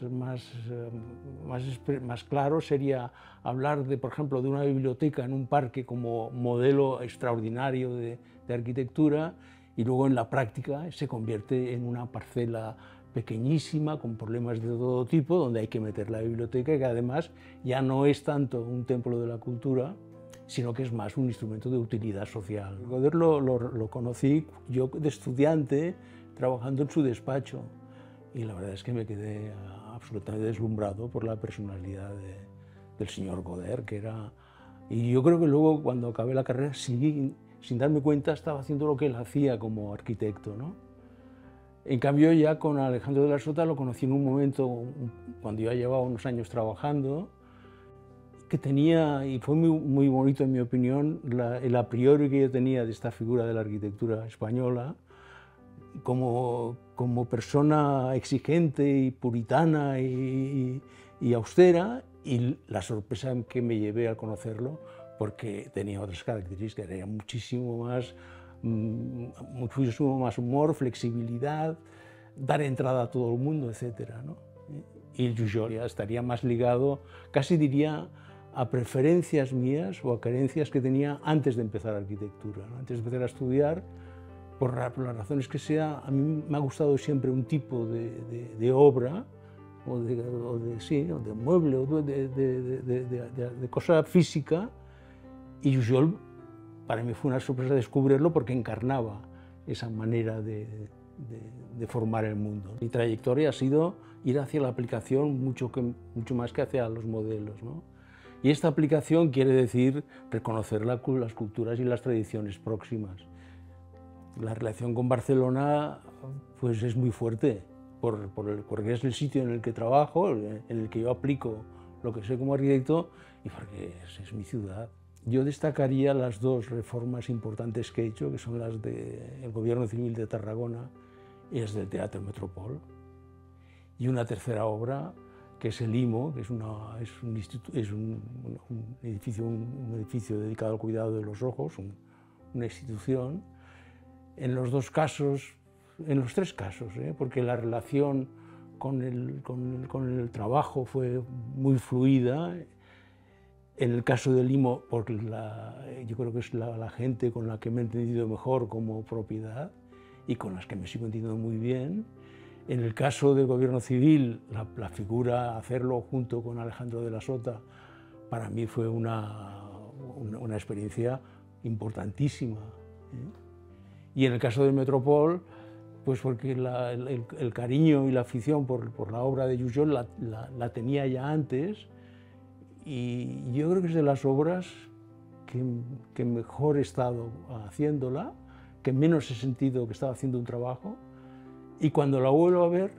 claro sería hablar de, por ejemplo, de una biblioteca en un parque como modelo extraordinario de arquitectura y luego en la práctica se convierte en una parcela pequeñísima con problemas de todo tipo donde hay que meter la biblioteca y que además ya no es tanto un templo de la cultura sino que es más un instrumento de utilidad social. Godard lo conocí yo de estudiante trabajando en su despacho. Y la verdad es que me quedé absolutamente deslumbrado por la personalidad del señor Godard, que era... Y yo creo que luego, cuando acabé la carrera, sin darme cuenta, estaba haciendo lo que él hacía como arquitecto, ¿no? En cambio, ya con Alejandro de la Sota lo conocí en un momento, cuando yo ya llevaba unos años trabajando, que tenía, y fue muy bonito en mi opinión, el a priori que yo tenía de esta figura de la arquitectura española, como persona exigente y puritana y y austera, y la sorpresa que me llevé al conocerlo, porque tenía otras características, era muchísimo más humor, flexibilidad, dar entrada a todo el mundo, etc., ¿no? Y el Jujol ya estaría más ligado, casi diría, a preferencias mías o a carencias que tenía antes de empezar arquitectura, ¿no? Antes de empezar a estudiar, por las razones que sea, a mí me ha gustado siempre un tipo de obra, o de mueble, o de cosa física, y Jujol para mí fue una sorpresa descubrirlo porque encarnaba esa manera de formar el mundo. Mi trayectoria ha sido ir hacia la aplicación mucho más que hacia los modelos, ¿no? Y esta aplicación quiere decir reconocer las culturas y las tradiciones próximas. La relación con Barcelona pues es muy fuerte, porque es el sitio en el que trabajo, en el que yo aplico lo que sé como arquitecto y porque es mi ciudad. Yo destacaría las dos reformas importantes que he hecho, que son las del Gobierno Civil de Tarragona y las del Teatro Metropol. Y una tercera obra, que es el IMO, que es un edificio dedicado al cuidado de los ojos, una institución. En los dos casos, en los tres casos, porque la relación con el trabajo fue muy fluida. En el caso del IMO, porque yo creo que es la gente con la que me he entendido mejor como propiedad y con las que me sigo entendiendo muy bien. En el caso del Gobierno Civil, la figura, hacerlo junto con Alejandro de la Sota, para mí fue una experiencia importantísima, Y en el caso del Metropol, pues porque el cariño y la afición por la obra de Jujol la tenía ya antes, y yo creo que es de las obras que mejor he estado haciéndola, que menos he sentido que estaba haciendo un trabajo, y cuando la vuelvo a ver,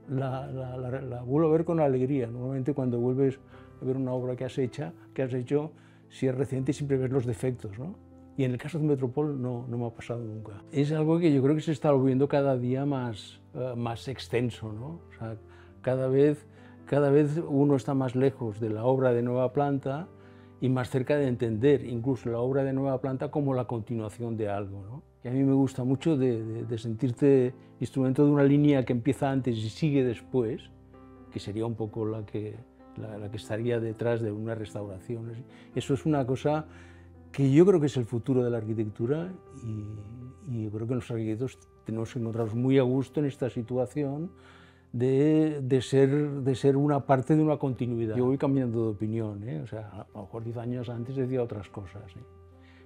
la vuelvo a ver con alegría. Normalmente cuando vuelves a ver una obra que has hecho, si es reciente, siempre ves los defectos, ¿no? Y en el caso de Metropol no me ha pasado nunca. Es algo que yo creo que se está volviendo cada día más extenso, ¿no? O sea, cada vez uno está más lejos de la obra de nueva planta y más cerca de entender incluso la obra de nueva planta como la continuación de algo, ¿no? Y a mí me gusta mucho de sentirte instrumento de una línea que empieza antes y sigue después, que sería un poco la que estaría detrás de una restauración. Eso es una cosa que yo creo que es el futuro de la arquitectura, y yo creo que los arquitectos tenemos que encontrarnos muy a gusto en esta situación de ser una parte de una continuidad. Yo voy cambiando de opinión, o sea, a lo mejor 10 años antes decía otras cosas,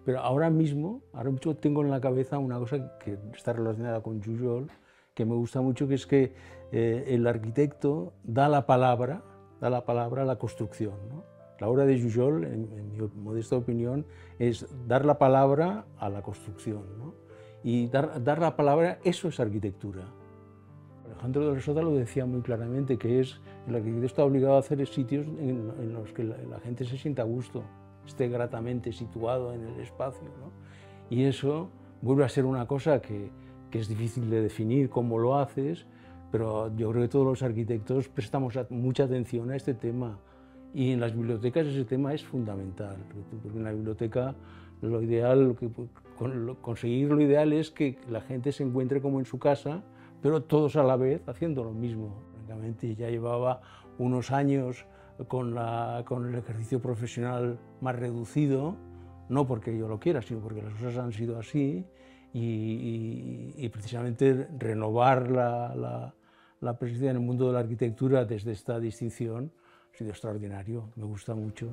pero ahora mismo tengo en la cabeza una cosa que está relacionada con Jujol, que me gusta mucho, que es que el arquitecto da la palabra a la construcción, ¿no? La obra de Jujol, en mi modesta opinión, es dar la palabra a la construcción, ¿no? Y dar la palabra, eso es arquitectura. Alejandro de la Sota lo decía muy claramente, que el arquitecto está obligado a hacer sitios en los que la gente se sienta a gusto, esté gratamente situado en el espacio, ¿no? Y eso vuelve a ser una cosa que es difícil de definir cómo lo haces, pero yo creo que todos los arquitectos prestamos mucha atención a este tema, y en las bibliotecas ese tema es fundamental, porque en la biblioteca conseguir lo ideal es que la gente se encuentre como en su casa, pero todos a la vez haciendo lo mismo. Francamente, ya llevaba unos años con el ejercicio profesional más reducido, no porque yo lo quiera, sino porque las cosas han sido así, y precisamente renovar la presencia en el mundo de la arquitectura desde esta distinción ha sido extraordinario, me gusta mucho.